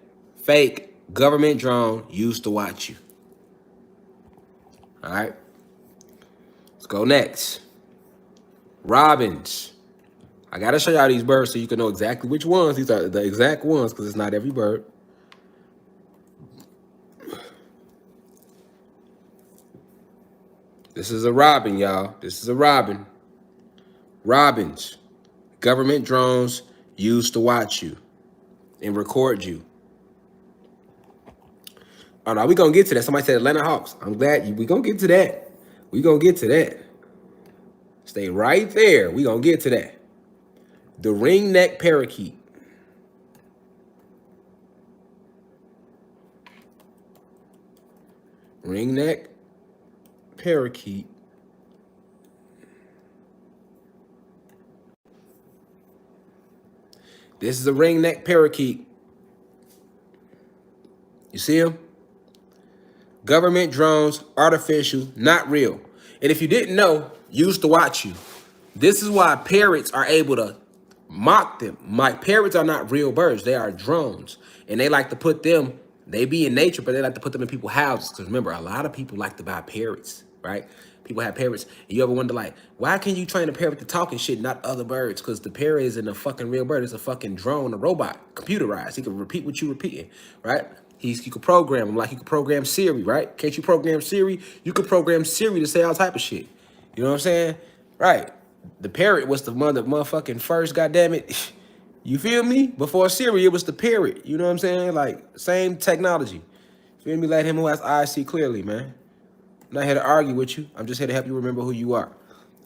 fake government drone used to watch you. All right. Let's go next. Robins. I got to show y'all these birds so you can know exactly which ones. These are the exact ones because it's not every bird. This is a robin, y'all. This is a robin. Robins. Government drones used to watch you and record you. Oh, no, we're going to get to that. Somebody said Atlanta Hawks. I'm glad we're going to get to that. We're going to get to that. Stay right there. We're going to get to that. The ringneck parakeet. Ringneck parakeet. This is a ringneck parakeet. You see him? Government drones, artificial, not real. And if you didn't know, used to watch you. This is why parrots are able to mock them. My parrots are not real birds. They are drones. And they like to put them, they be in nature, but they like to put them in people's houses. Because remember, a lot of people like to buy parrots, right? People have parrots. And you ever wonder, like, why can you train a parrot to talk and shit, not other birds? Because the parrot isn't a fucking real bird. It's a fucking drone, a robot, computerized. He can repeat what you're repeating, right? You can program him like you can program Siri, right? Can't you program Siri? You can program Siri to say all type of shit. You know what I'm saying? Right. The parrot was the motherfucking first, goddammit. You feel me? Before Siri, it was the parrot. You know what I'm saying? Like, same technology. Feel me? Let him who has eyes see clearly, man. I'm not here to argue with you. I'm just here to help you remember who you are.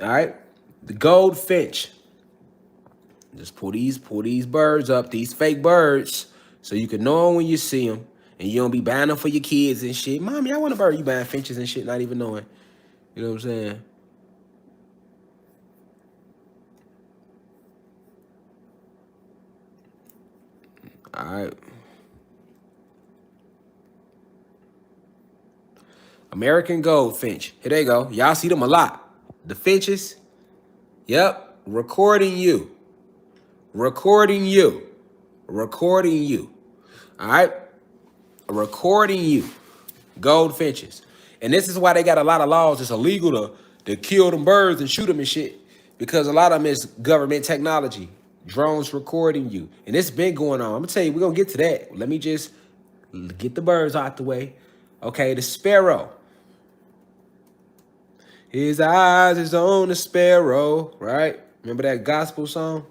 All right? The goldfinch. Just pull these birds up, these fake birds, so you can know them when you see them, and you don't be buying them for your kids and shit. Mommy, I want a bird. You buying finches and shit, not even knowing. You know what I'm saying? All right. American goldfinch. Here they go. Y'all see them a lot. The finches. Yep. Recording you. Recording you. Recording you. All right. Recording you. Goldfinches. And this is why they got a lot of laws. It's illegal to kill them birds and shoot them and shit. Because a lot of them is government technology. Drones recording you. And it's been going on. I'm going to tell you, we're going to get to that. Let me just get the birds out the way. Okay, the sparrow. His eyes is on the sparrow, right? Remember that gospel song?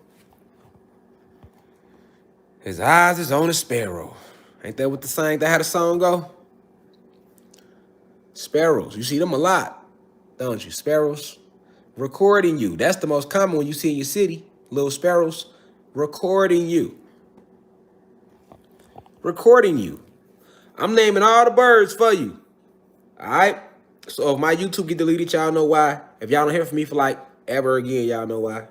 His eyes is on the sparrow. Ain't that what the saying that had a song go? Sparrows. You see them a lot, don't you? Sparrows. Recording you. That's the most common one you see in your city. Little sparrows. Recording you. Recording you. I'm naming all the birds for you. All right? So if my YouTube get deleted, y'all know why. If y'all don't hear from me for like ever again, y'all know why.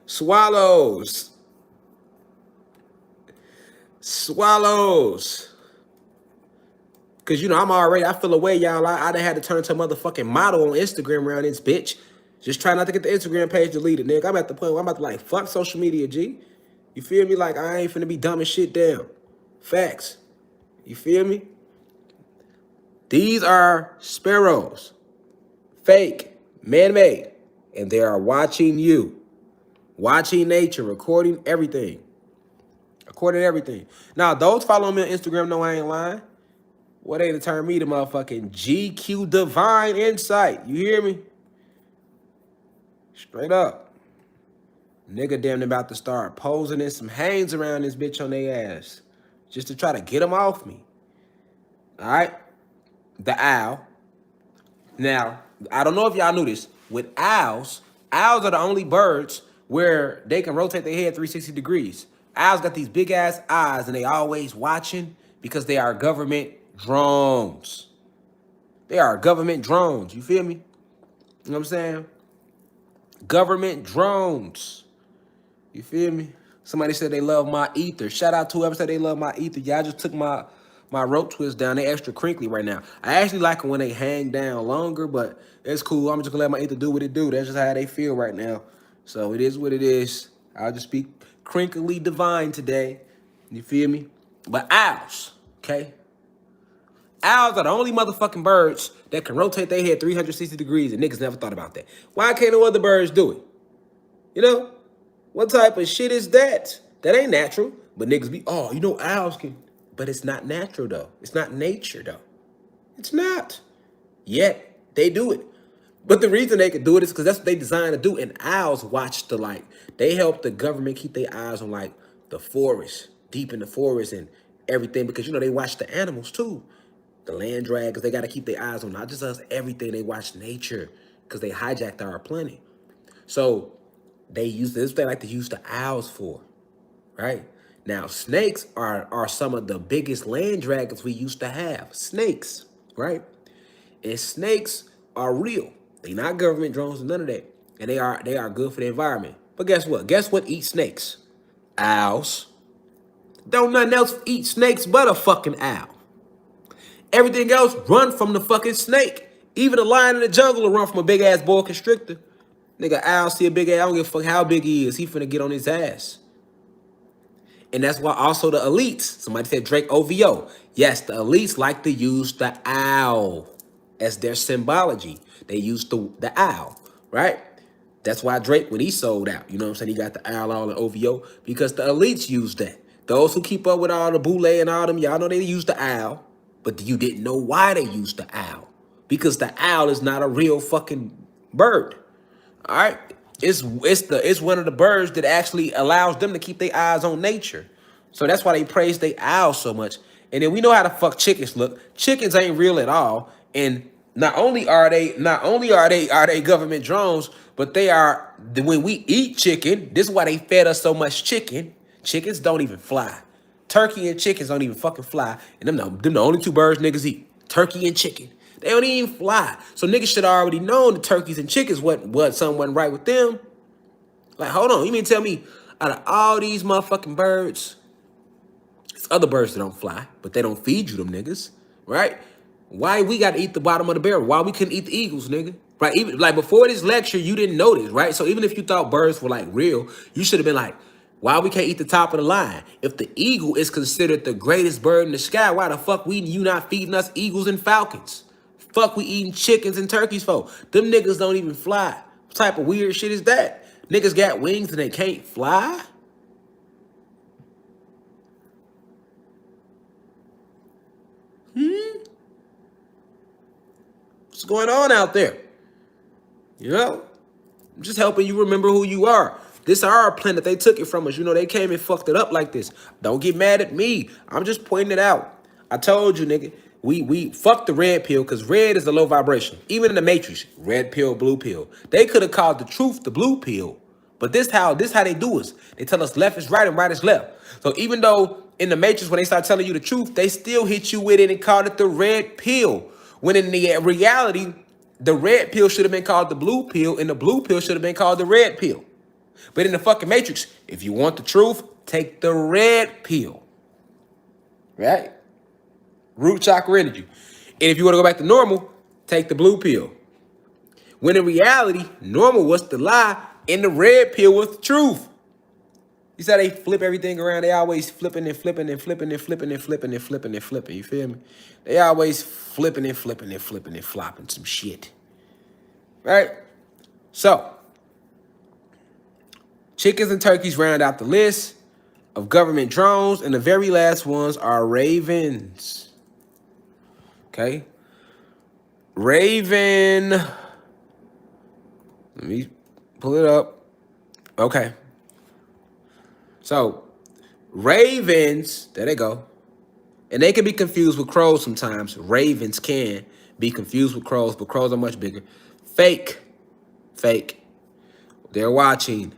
Swallows. Swallows. Because, you know, I feel away, y'all. I done had to turn to a motherfucking model on Instagram around this bitch. Just try not to get the Instagram page deleted, nigga. I'm at the point where I'm about to, like, fuck social media, G. You feel me? Like, I ain't finna be dumbing shit down. Facts. You feel me? These are sparrows. Fake. Man-made. And they are watching you. Watching nature. Recording everything. Recording everything. Now, those following me on Instagram know I ain't lying. What ain't to turn me to motherfucking GQ Divine Insight. You hear me? Straight up. Nigga damn near about to start posing in some hangs around this bitch on their ass. Just to try to get them off me. All right? The owl. Now, I don't know if y'all knew this. With owls are the only birds where they can rotate their head 360 degrees. Owls got these big ass eyes and they always watching because they are government drones. They are government drones. You feel me? You know what I'm saying? Government drones. You feel me? Somebody said they love my ether. Shout out to whoever said they love my ether. Yeah, I just took my rope twist down. They extra crinkly right now. I actually like them when they hang down longer, but it's cool. I'm just gonna let my ether do what it do. That's just how they feel right now. So it is what it is. I'll just be crinkly divine today. You feel me? But owls, okay? Owls are the only motherfucking birds that can rotate their head 360 degrees, and niggas never thought about that. Why can't no other birds do it? You know? What type of shit is that? That ain't natural. But niggas be, oh, you know owls can. But it's not natural, though. It's not nature, though. It's not. Yet, they do it. But the reason they can do it is because that's what they designed to do. And owls watch the, like, they help the government keep their eyes on, like, the forest, deep in the forest and everything. Because, you know, they watch the animals, too. The land dragons, they got to keep their eyes on not just us, everything. They watch nature because they hijacked our planet. So they use this, they like to use the owls for, right? Now, snakes are some of the biggest land dragons we used to have. Snakes, right? And snakes are real. They're not government drones and none of that. And they are good for the environment. But guess what? Guess what eats snakes? Owls. Don't nothing else eat snakes but a fucking owl. Everything else run from the fucking snake. Even a lion in the jungle will run from a big ass boa constrictor. Nigga, owl see a big ass, I don't give a fuck how big he is. He finna get on his ass. And that's why also the elites, somebody said Drake OVO. Yes, the elites like to use the owl as their symbology. They use the owl, right? That's why Drake, when he sold out, you know what I'm saying? He got the owl all in OVO because the elites use that. Those who keep up with all the boule and all them, y'all know they use the owl. But you didn't know why they used the owl. Because the owl is not a real fucking bird. All right? It's one of the birds that actually allows them to keep their eyes on nature. So that's why they praise their owl so much. And then we know how the fuck chickens look. Chickens ain't real at all. And not only are they government drones, but they are, when we eat chicken, this is why they fed us so much chicken. Chickens don't even fly. Turkey and chickens don't even fucking fly. And them the only two birds niggas eat. Turkey and chicken. They don't even fly. So niggas should already know the turkeys and chickens what something wasn't right with them. Like, hold on. You mean tell me out of all these motherfucking birds, it's other birds that don't fly, but they don't feed you them niggas, right? Why we gotta eat the bottom of the barrel? Why we couldn't eat the eagles, nigga? Right? Even like before this lecture, you didn't know this, right? So even if you thought birds were like real, you should have been like, why we can't eat the top of the line? If the eagle is considered the greatest bird in the sky, why the fuck you not feeding us eagles and falcons? Fuck we eating chickens and turkeys for? Them niggas don't even fly. What type of weird shit is that? Niggas got wings and they can't fly? What's going on out there? You know? I'm just helping you remember who you are. This our planet. They took it from us. You know, they came and fucked it up like this. Don't get mad at me. I'm just pointing it out. I told you, nigga. We fucked the red pill because red is the low vibration. Even in the Matrix, red pill, blue pill. They could have called the truth the blue pill. But this how they do us. They tell us left is right and right is left. So even though in the Matrix, when they start telling you the truth, they still hit you with it and called it the red pill. When in the reality, the red pill should have been called the blue pill, and the blue pill should have been called the red pill. But in the fucking Matrix, if you want the truth, take the red pill. Right? Root chakra energy. And if you want to go back to normal, take the blue pill. When in reality, normal was the lie, and the red pill was the truth. You see how they flip everything around? They always flipping and flipping and flipping and flipping and flipping and flipping and flipping. You feel me? They always flipping and flipping and flipping and flopping some shit. Right? So, chickens and turkeys round out the list of government drones, and the very last ones are ravens. Okay? Raven. Let me pull it up. Okay. So, ravens, there they go. And they can be confused with crows sometimes. Ravens can be confused with crows, but crows are much bigger. Fake. They're watching.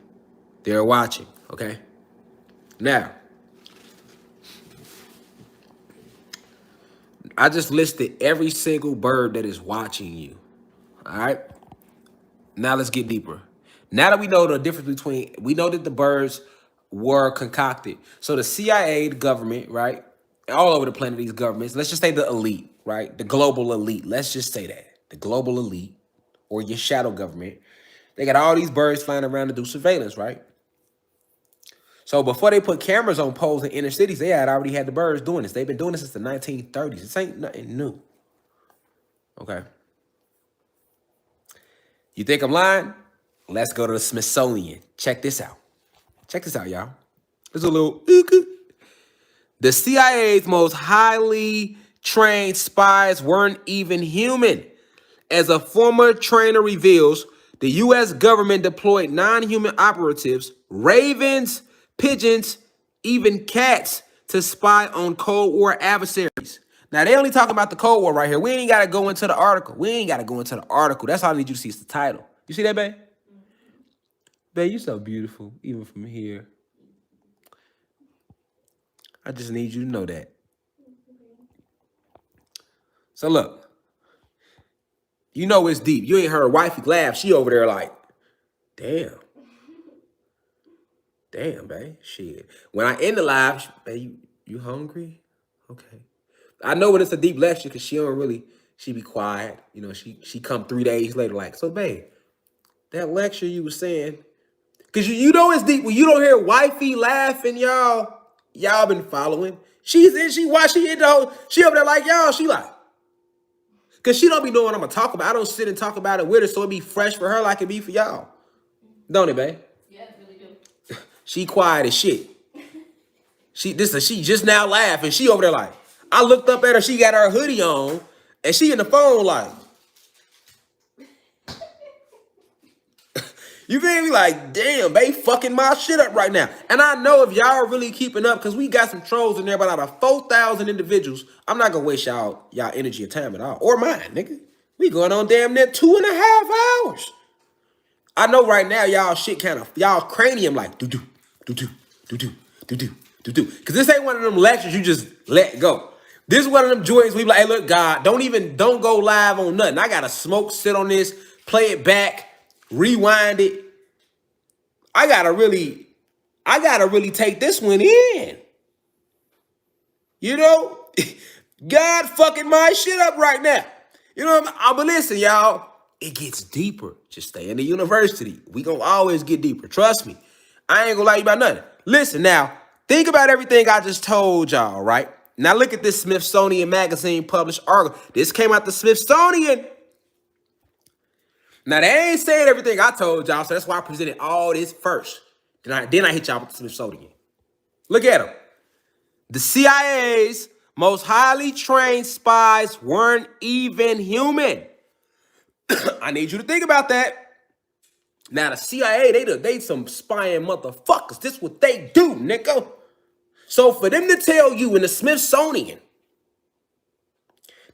Okay? Now, I just listed every single bird that is watching you. All right? Now let's get deeper. Now that we know the difference between, we know that the birds were concocted. So the CIA, the government, right? All over the planet, these governments, let's just say the elite, right? The global elite. Let's just say that. The global elite, or your shadow government, they got all these birds flying around to do surveillance, right? So before they put cameras on poles in inner cities, they had already had the birds doing this. They've been doing this since the 1930s. This ain't nothing new. Okay. You think I'm lying? Let's go to the Smithsonian. Check this out. Check this out, y'all. There's a little... The CIA's most highly trained spies weren't even human. As a former trainer reveals, the U.S. government deployed non-human operatives, ravens, pigeons, even cats, to spy on Cold War adversaries. Now, they only talking about the Cold War right here. We ain't got to go into the article. That's all I need you to see is the title. You see that, babe? Babe, you so beautiful, even from here. I just need you to know that. So look, you know it's deep. You ain't heard wifey laugh. She over there like, damn. Damn, babe. Shit. When I end the live, babe, you hungry? Okay. I know when it's a deep lecture because she be quiet. You know, she come 3 days later like, so babe, that lecture you was saying, because you know it's deep. When you don't hear wifey laughing, y'all been following. She over there like, y'all, she like, because she don't be knowing what I'm going to talk about. I don't sit and talk about it with her, so it be fresh for her like it be for y'all. Don't it, babe? Yeah, it really do. She quiet as shit. She just now laughing. She over there like, I looked up at her, she got her hoodie on, and she in the phone like, You feel me? Like, damn, they fucking my shit up right now. And I know if y'all are really keeping up, because we got some trolls in there, but out of 4,000 individuals, I'm not gonna waste y'all energy or time at all. Or mine, nigga. We going on damn near 2.5 hours. I know right now y'all shit kind of, y'all cranium like do-do, do-do, do-do, do-do, do-do. Because this ain't one of them lectures you just let go. This is one of them joints we be like, hey, look, God, don't go live on nothing. I gotta smoke, sit on this, play it back, rewind it. I gotta really take this one in. You know? God fucking my shit up right now. You know what I mean? But listen, y'all, it gets deeper. Just stay in the university. We gonna always get deeper. Trust me. I ain't gonna lie to you about nothing. Listen now, think about everything I just told y'all, right? Now look at this Smithsonian Magazine published article. This came out the Smithsonian. Now they ain't saying everything I told y'all, so that's why I presented all this first. Then I hit y'all with the Smithsonian. Look at them. The CIA's most highly trained spies weren't even human. I need you to think about that. Now the CIA, they some spying motherfuckers. This what they do, nigga. So for them to tell you in the Smithsonian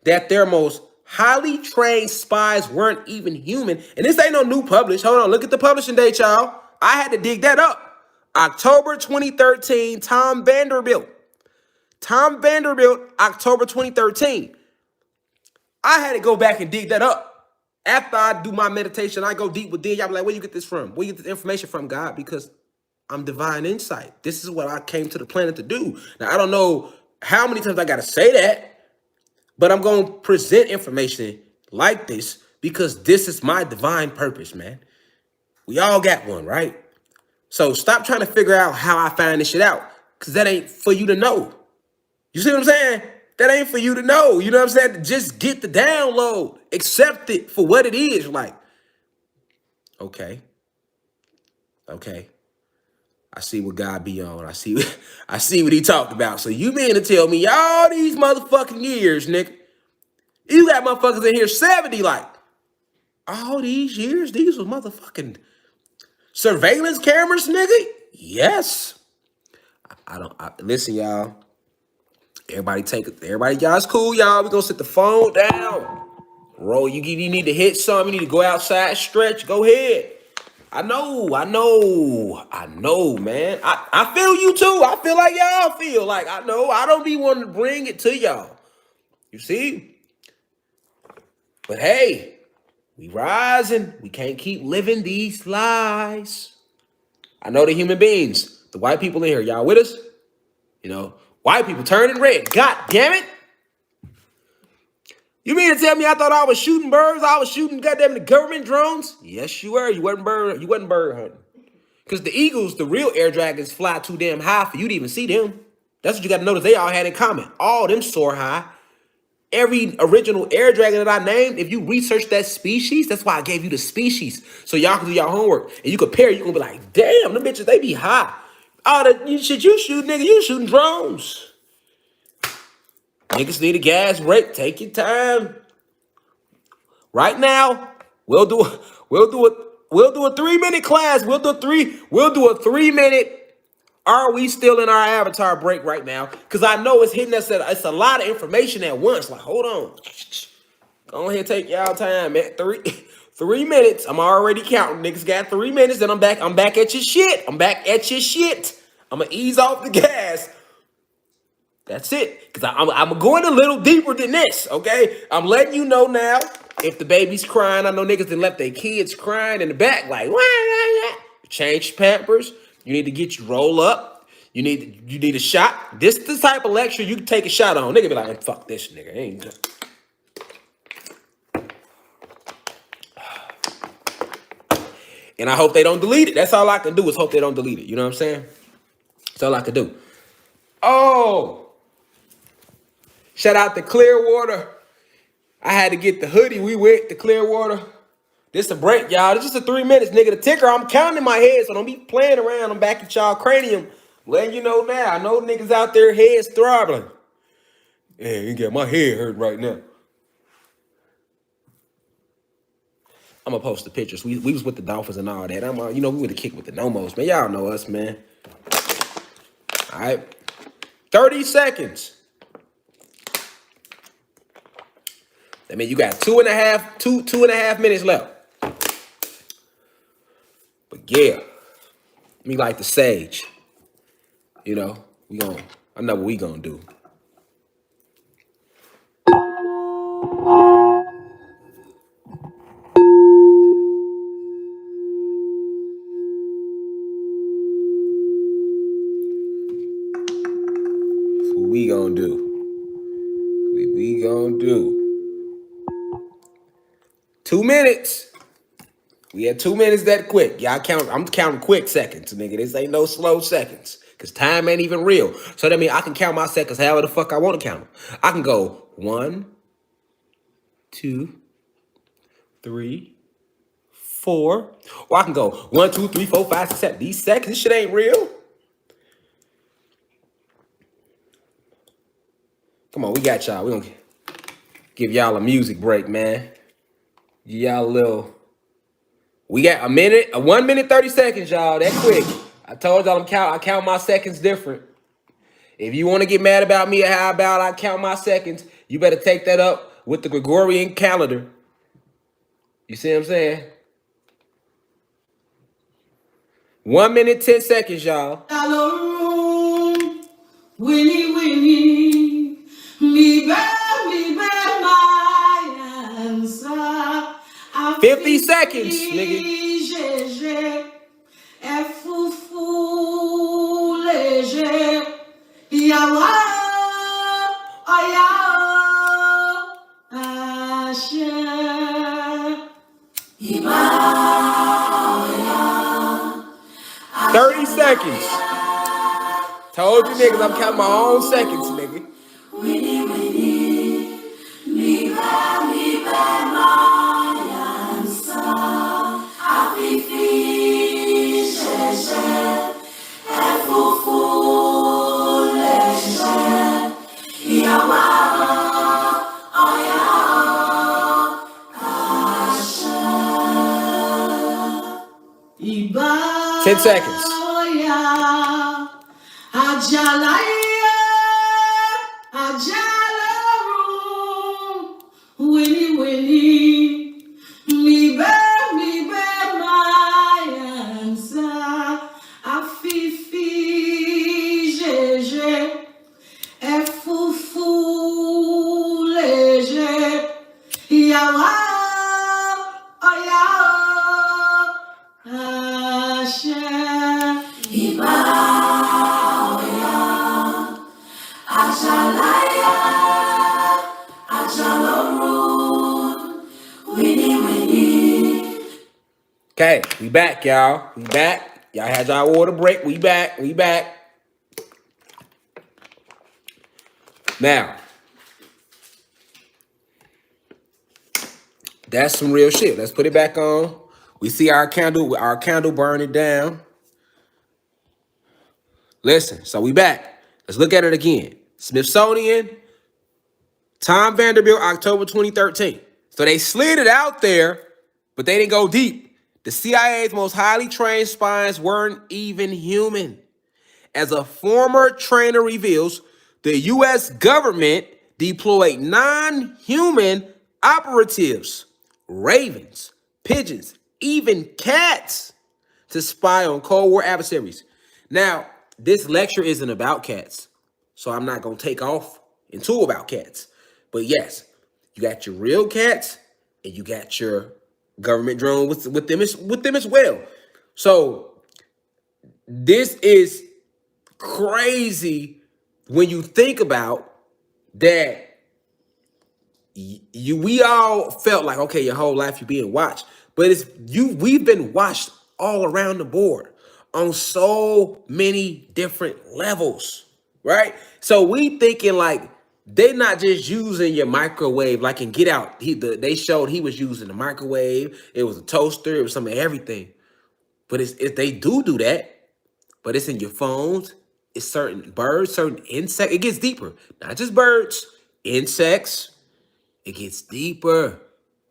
that their most highly trained spies weren't even human, and this ain't no new publish. Hold on, look at the publishing date, y'all. I had to dig that up. October 2013, Tom Vanderbilt, October 2013. I had to go back and dig that up. After I do my meditation, I go deep within. Y'all be like, where you get this from? Where you get this information from, God? Because I'm divine insight. This is what I came to the planet to do. Now, I don't know how many times I got to say that, but I'm going to present information like this because this is my divine purpose, man. We all got one, right? So stop trying to figure out how I find this shit out because that ain't for you to know. You see what I'm saying? That ain't for you to know. You know what I'm saying? Just get the download. Accept it for what it is. Like, okay. I see what God be on. I see what he talked about. So you mean to tell me all these motherfucking years, nigga, you got motherfuckers in here 70, like, all these years, these was motherfucking surveillance cameras, nigga? Yes. Listen, y'all. Everybody, y'all, it's cool, y'all. We gonna sit the phone down. Roll, you need to hit something. You need to go outside, stretch, go ahead. I know, man. I feel you too. I feel like y'all feel. Like, I know. I don't be wanting to bring it to y'all. You see? But hey, we rising. We can't keep living these lies. I know the human beings, the white people in here. Y'all with us? You know, white people turning red. God damn it. You mean to tell me I thought I was shooting birds? I was shooting goddamn the government drones? Yes, you were. You wasn't bird hunting. Because the eagles, the real air dragons, fly too damn high for you to even see them. That's what you got to notice. They all had in common. All them soar high. Every original air dragon that I named, if you research that species, that's why I gave you the species. So y'all can do your homework. And you compare, you can be like, damn, them bitches, they be high. All the shit you shoot, nigga, you shooting drones. Niggas need a gas break. Take your time. Right now, we'll do a 3-minute class. We'll do a 3-minute. Are we still in our avatar break right now? Because I know it's hitting us it's a lot of information at once. Like, hold on. Go ahead, take y'all time, man. 3 minutes. I'm already counting. Niggas got 3 minutes, then I'm back at your shit. I'm gonna ease off the gas. That's it. Because I'm going a little deeper than this, okay? I'm letting you know now. If the baby's crying, I know niggas done left their kids crying in the back, like, wah. Change Pampers. You need to get you roll up. You need a shot. This is the type of lecture you can take a shot on. Nigga be like, fuck this nigga. Ain't good. And I hope they don't delete it. That's all I can do is hope they don't delete it. You know what I'm saying? That's all I can do. Oh, shout out to Clearwater. I had to get the hoodie. We went to Clearwater. This a break, y'all. This just a 3 minutes, nigga. The ticker, I'm counting in my head, so don't be playing around. I'm back at y'all cranium. Letting you know now. I know niggas out there heads throbbing. Yeah, you got my head hurt right now. I'm gonna post the pictures. We was with the Dolphins and all that. We would have kicked with the Nomos, man. Y'all know us, man. All right, 30 seconds. I mean, you got two and a half minutes left. But yeah, me like the sage. I know what we gonna do. What we gonna do? What we gonna do? 2 minutes. We had 2 minutes that quick. Y'all count. I'm counting quick seconds, nigga. This ain't no slow seconds. Cause time ain't even real. So that means I can count my seconds however the fuck I want to count them. I can go 1, 2, 3, 4. Or I can go 1, 2, 3, 4, 5, 6, 7. These seconds, this shit ain't real. Come on, we got y'all. We gonna give y'all a music break, man. Give y'all a little. We got a minute, 1 minute, 30 seconds, y'all. That quick. I told y'all I count my seconds different. If you want to get mad about me or how about I count my seconds, you better take that up with the Gregorian calendar. You see what I'm saying? 1 minute, 10 seconds, y'all. Winnie, me bear my answer. 50 seconds, nigga. I 30 seconds. Told you niggas I'm counting my own seconds, nigga. Winnie, me bear my answer. Afifi, efufu, yawa, Iba 10 seconds. Winnie, me bear my answer. Afifi, efufu, yawa, Iba, Okay, we back, y'all. We back. Y'all had y'all water break. We back. We back. Now, that's some real shit. Let's put it back on. We see our candle burning down. Listen, so we back. Let's look at it again. Smithsonian, Tom Vanderbilt, October 2013. So they slid it out there, but they didn't go deep. The CIA's most highly trained spies weren't even human. As a former trainer reveals, the U.S. government deployed non-human operatives, ravens, pigeons, even cats to spy on Cold War adversaries. Now, this lecture isn't about cats, so I'm not going to take off into about cats. But yes, you got your real cats and you got your government drone with them as well. So this is crazy when you think about that. We all felt like, okay, your whole life you're being watched, but we've been watched all around the board on so many different levels, right? So we thinking like they're not just using your microwave like in Get Out. They showed he was using the microwave. It was a toaster. It was some of everything. But if they do that, but it's in your phones. It's certain birds, certain insects. It gets deeper. Not just birds, insects. It gets deeper.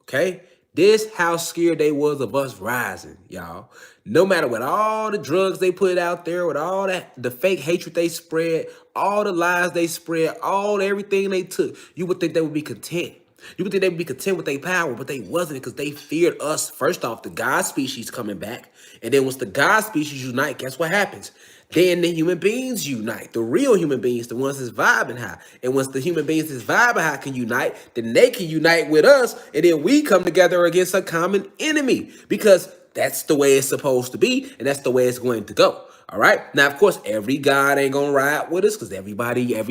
Okay? This how scared they was of us rising, y'all. No matter what all the drugs they put out there, with all that the fake hatred they spread, all the lies they spread, all everything they took, you would think they would be content. You would think they would be content with their power, but they wasn't, because they feared us. First off, the God species coming back. And then once the God species unite, guess what happens? Then the human beings unite. The real human beings, the ones that's vibing high. And once the human beings that's vibing high can unite, then they can unite with us. And then we come together against a common enemy. Because that's the way it's supposed to be. And that's the way it's going to go. All right. Now, of course, every God ain't going to ride with us, because every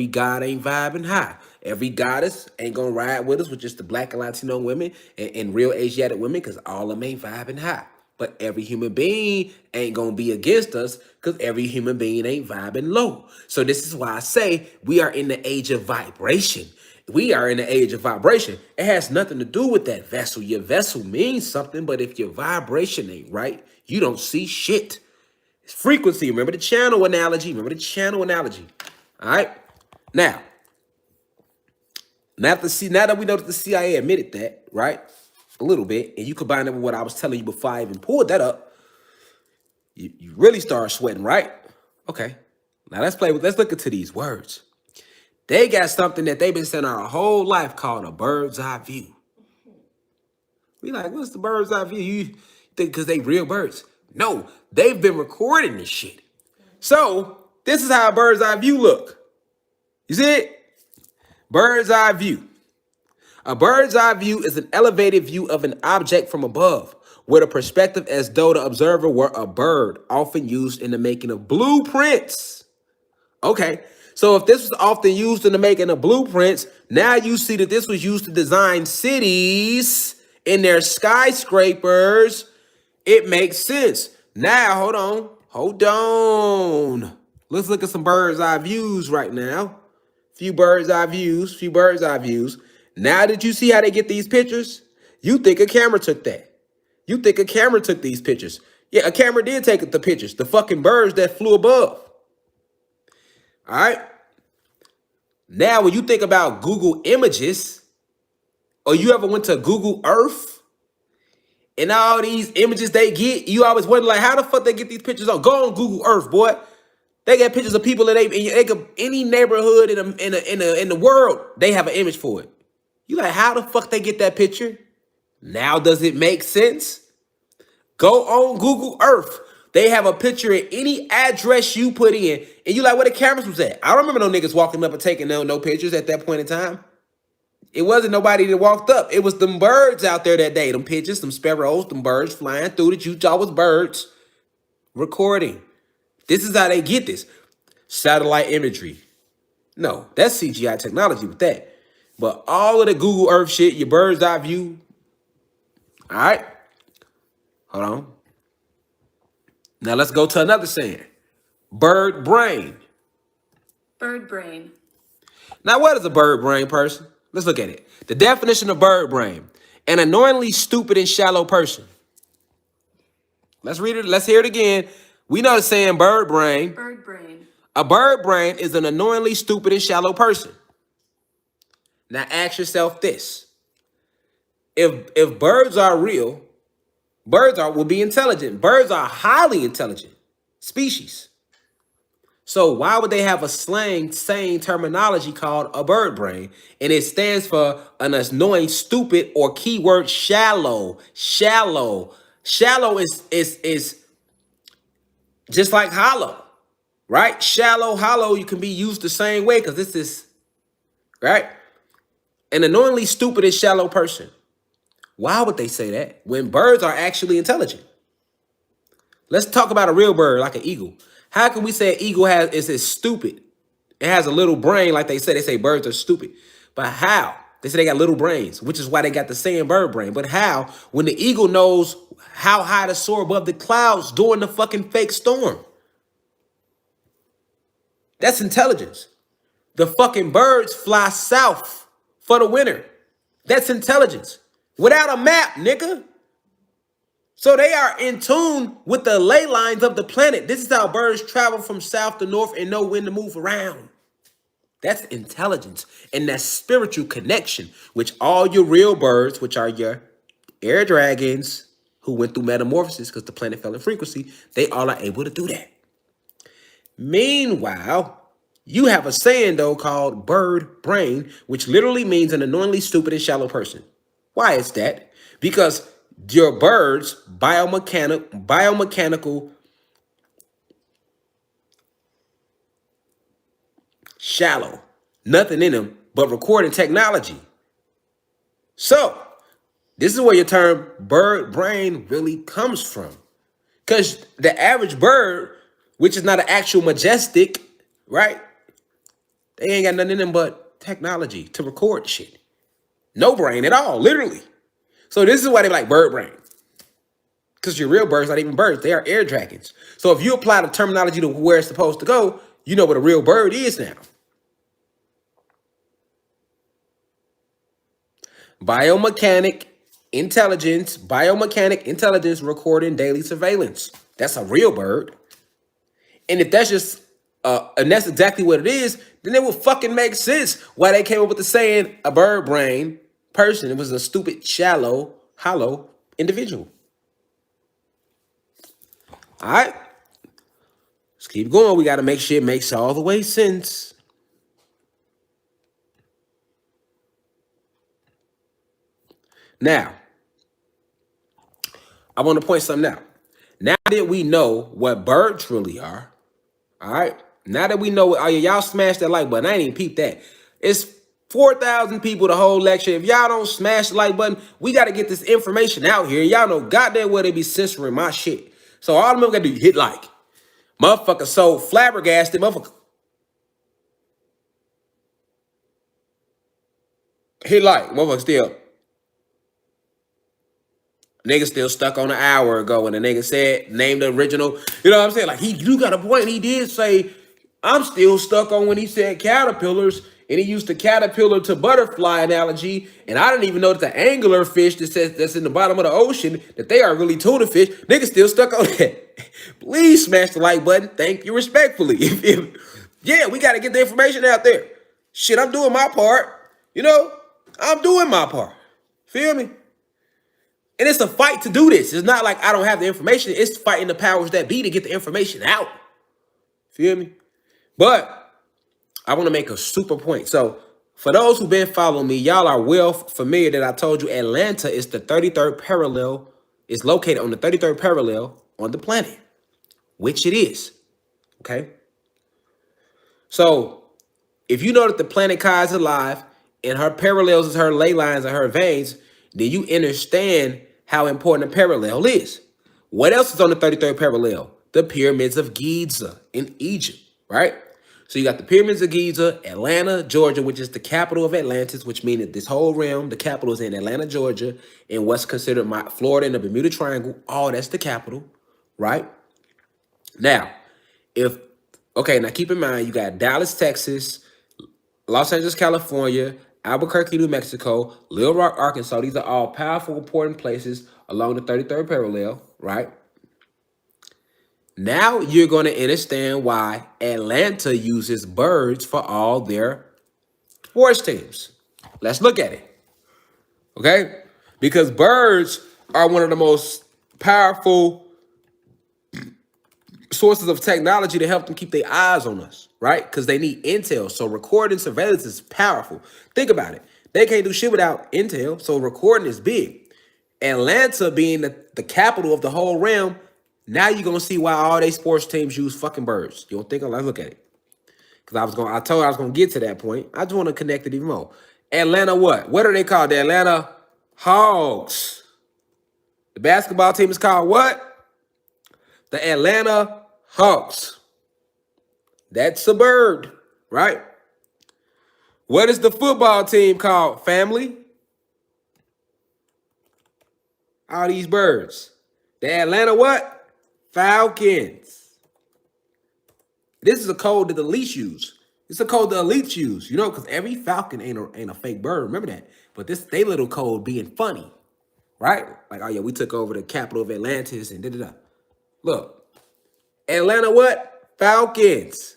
God ain't vibing high. Every goddess ain't going to ride with us with just the black and Latino women and real Asiatic women, because all of them ain't vibing high. But every human being ain't going to be against us, because every human being ain't vibing low. So this is why I say we are in the age of vibration. We are in the age of vibration. It has nothing to do with that vessel. Your vessel means something, but if your vibration ain't right, you don't see shit. It's frequency. Remember the channel analogy. All right. Now that we know that the CIA admitted that, right? A little bit, and you combine it with what I was telling you before I even pulled that up, you really start sweating, right? Okay. Now let's look into these words. They got something that they've been saying our whole life called a bird's eye view. We like, what's the bird's eye view? You think because they real birds? No, they've been recording this shit. So this is how a bird's eye view look. You see it? Bird's eye view. A bird's eye view is an elevated view of an object from above, with a perspective as though the observer were a bird, often used in the making of blueprints. Okay, so if this was often used in the making of blueprints, now you see that this was used to design cities in their skyscrapers. It makes sense. Now, hold on. Let's look at some bird's eye views right now. Few bird's eye views. Now that you see how they get these pictures, you think a camera took that. You think a camera took these pictures. Yeah, a camera did take the pictures. The fucking birds that flew above. All right. Now, when you think about Google Images, or you ever went to Google Earth, and all these images they get, you always wonder, like, how the fuck they get these pictures on? Go on Google Earth, boy. They got pictures of people that any neighborhood in the world, they have an image for it. You like, how the fuck they get that picture? Now, does it make sense? Go on Google Earth. They have a picture of any address you put in, and you like, where the cameras was at? I don't remember no niggas walking up and taking no pictures at that point in time. It wasn't nobody that walked up. It was them birds out there that day. Them pigeons, them sparrows, them birds flying through that you thought was birds. Recording. This is how they get this. Satellite imagery. No, that's CGI technology with that. But all of the Google Earth shit, your bird's eye view. All right. Hold on. Now let's go to another saying. Bird brain. Bird brain. Now, what is a bird brain person? Let's look at it. The definition of bird brain. An annoyingly stupid and shallow person. Let's read it. Let's hear it again. We know the saying bird brain. Bird brain. A bird brain is an annoyingly stupid and shallow person. Now ask yourself this. If birds are real, will be intelligent. Birds are highly intelligent species. So why would they have a slang terminology called a bird brain? And it stands for an annoying, stupid, or keyword shallow. Shallow is just like hollow, right? Shallow, hollow, you can be used the same way because this is, right? An annoyingly stupid and shallow person. Why would they say that when birds are actually intelligent? Let's talk about a real bird like an eagle. How can we say an eagle is stupid? It has a little brain, like they say. They say birds are stupid. But how? They say they got little brains, which is why they got the saying bird brain. But how? When the eagle knows how high to soar above the clouds during the fucking fake storm. That's intelligence. The fucking birds fly south for the winter. That's intelligence. Without a map, nigga. So they are in tune with the ley lines of the planet. This is how birds travel from south to north and know when to move around. That's intelligence and that spiritual connection, which all your real birds, which are your air dragons who went through metamorphosis because the planet fell in frequency, they all are able to do that. Meanwhile, you have a saying, though, called bird brain, which literally means an annoyingly stupid and shallow person. Why is that? Because your bird's biomechanical shallow, nothing in them but recording technology. So, this is where your term bird brain really comes from. Because the average bird, which is not an actual majestic, right? They ain't got nothing in them but technology to record shit. No brain at all, literally. So this is why they like bird brain. Because your real birds not even birds. They are air dragons. So if you apply the terminology to where it's supposed to go, you know what a real bird is now. Biomechanic intelligence recording daily surveillance. That's a real bird. And if that's just, and that's exactly what it is, then it would fucking make sense why they came up with the saying a bird brain person. It was a stupid, shallow, hollow individual. All right. Let's keep going. We got to make sure it makes all the way sense. Now, I want to point something out. Now that we know what birds really are, all right? Now that we know what, y'all smash that like button. I ain't even peeped that. It's 4,000 people the whole lecture. If y'all don't smash the like button, we got to get this information out here. Y'all know goddamn well they be censoring my shit. So all I'm going to do is hit like. Motherfucker so flabbergasted. Motherfucker. Hit like. Motherfucker still. Nigga still stuck on an hour ago when the nigga said, name the original. You know what I'm saying? Like, you got a point. He did say, I'm still stuck on when he said caterpillars, and he used the caterpillar to butterfly analogy, and I didn't even know that the angler fish that says that's in the bottom of the ocean, that they are really tuna fish. Nigga still stuck on that. Please smash the like button. Thank you respectfully. Yeah, we got to get the information out there. Shit, I'm doing my part. You know, I'm doing my part. Feel me? And it's a fight to do this. It's not like I don't have the information. It's fighting the powers that be to get the information out. Feel me? But I want to make a super point. So for those who've been following me, y'all are well familiar that I told you Atlanta is the 33rd parallel. It's located on the 33rd parallel on the planet, which it is. Okay? So if you know that the planet Kai is alive and her parallels is her ley lines and her veins, then you understand how important a parallel is. What else is on the 33rd parallel? The pyramids of Giza in Egypt, right? So you got the pyramids of Giza, Atlanta, Georgia, which is the capital of Atlantis, which means that this whole realm, the capital is in Atlanta, Georgia, and what's considered Florida and the Bermuda Triangle. Oh, that's the capital, right? Now, now keep in mind, you got Dallas, Texas, Los Angeles, California, Albuquerque, New Mexico, Little Rock, Arkansas. These are all powerful, important places along the 33rd parallel, right? Now you're going to understand why Atlanta uses birds for all their sports teams. Let's look at it, okay? Because birds are one of the most powerful sources of technology to help them keep their eyes on us, right? Because they need intel. So recording surveillance is powerful. Think about it. They can't do shit without intel. So recording is big. Atlanta being the capital of the whole realm, now you're going to see why all they sports teams use fucking birds. You don't think? Let's look at it. Because I told you I was going to get to that point. I just want to connect it even more. Atlanta what? What are they called? The Atlanta Hawks. The basketball team is called what? The Atlanta Hawks. That's a bird, right? What is the football team called, family? All these birds. The Atlanta what? Falcons. This is a code that the elites use. It's a code the elites use, you know, because every falcon ain't a fake bird. Remember that. But this they little code being funny, right? Like, oh yeah, we took over the capital of Atlantis and da-da-da. Look, Atlanta what? Falcons.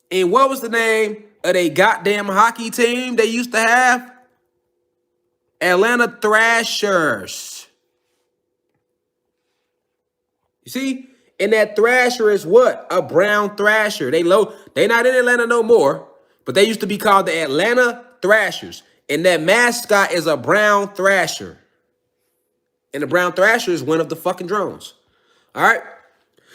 And what was the name of their goddamn hockey team they used to have? Atlanta Thrashers. You see? And that Thrasher is what? A brown Thrasher. They not in Atlanta no more, but they used to be called the Atlanta Thrashers. And that mascot is a brown Thrasher. And the brown Thrasher is one of the fucking drones. All right?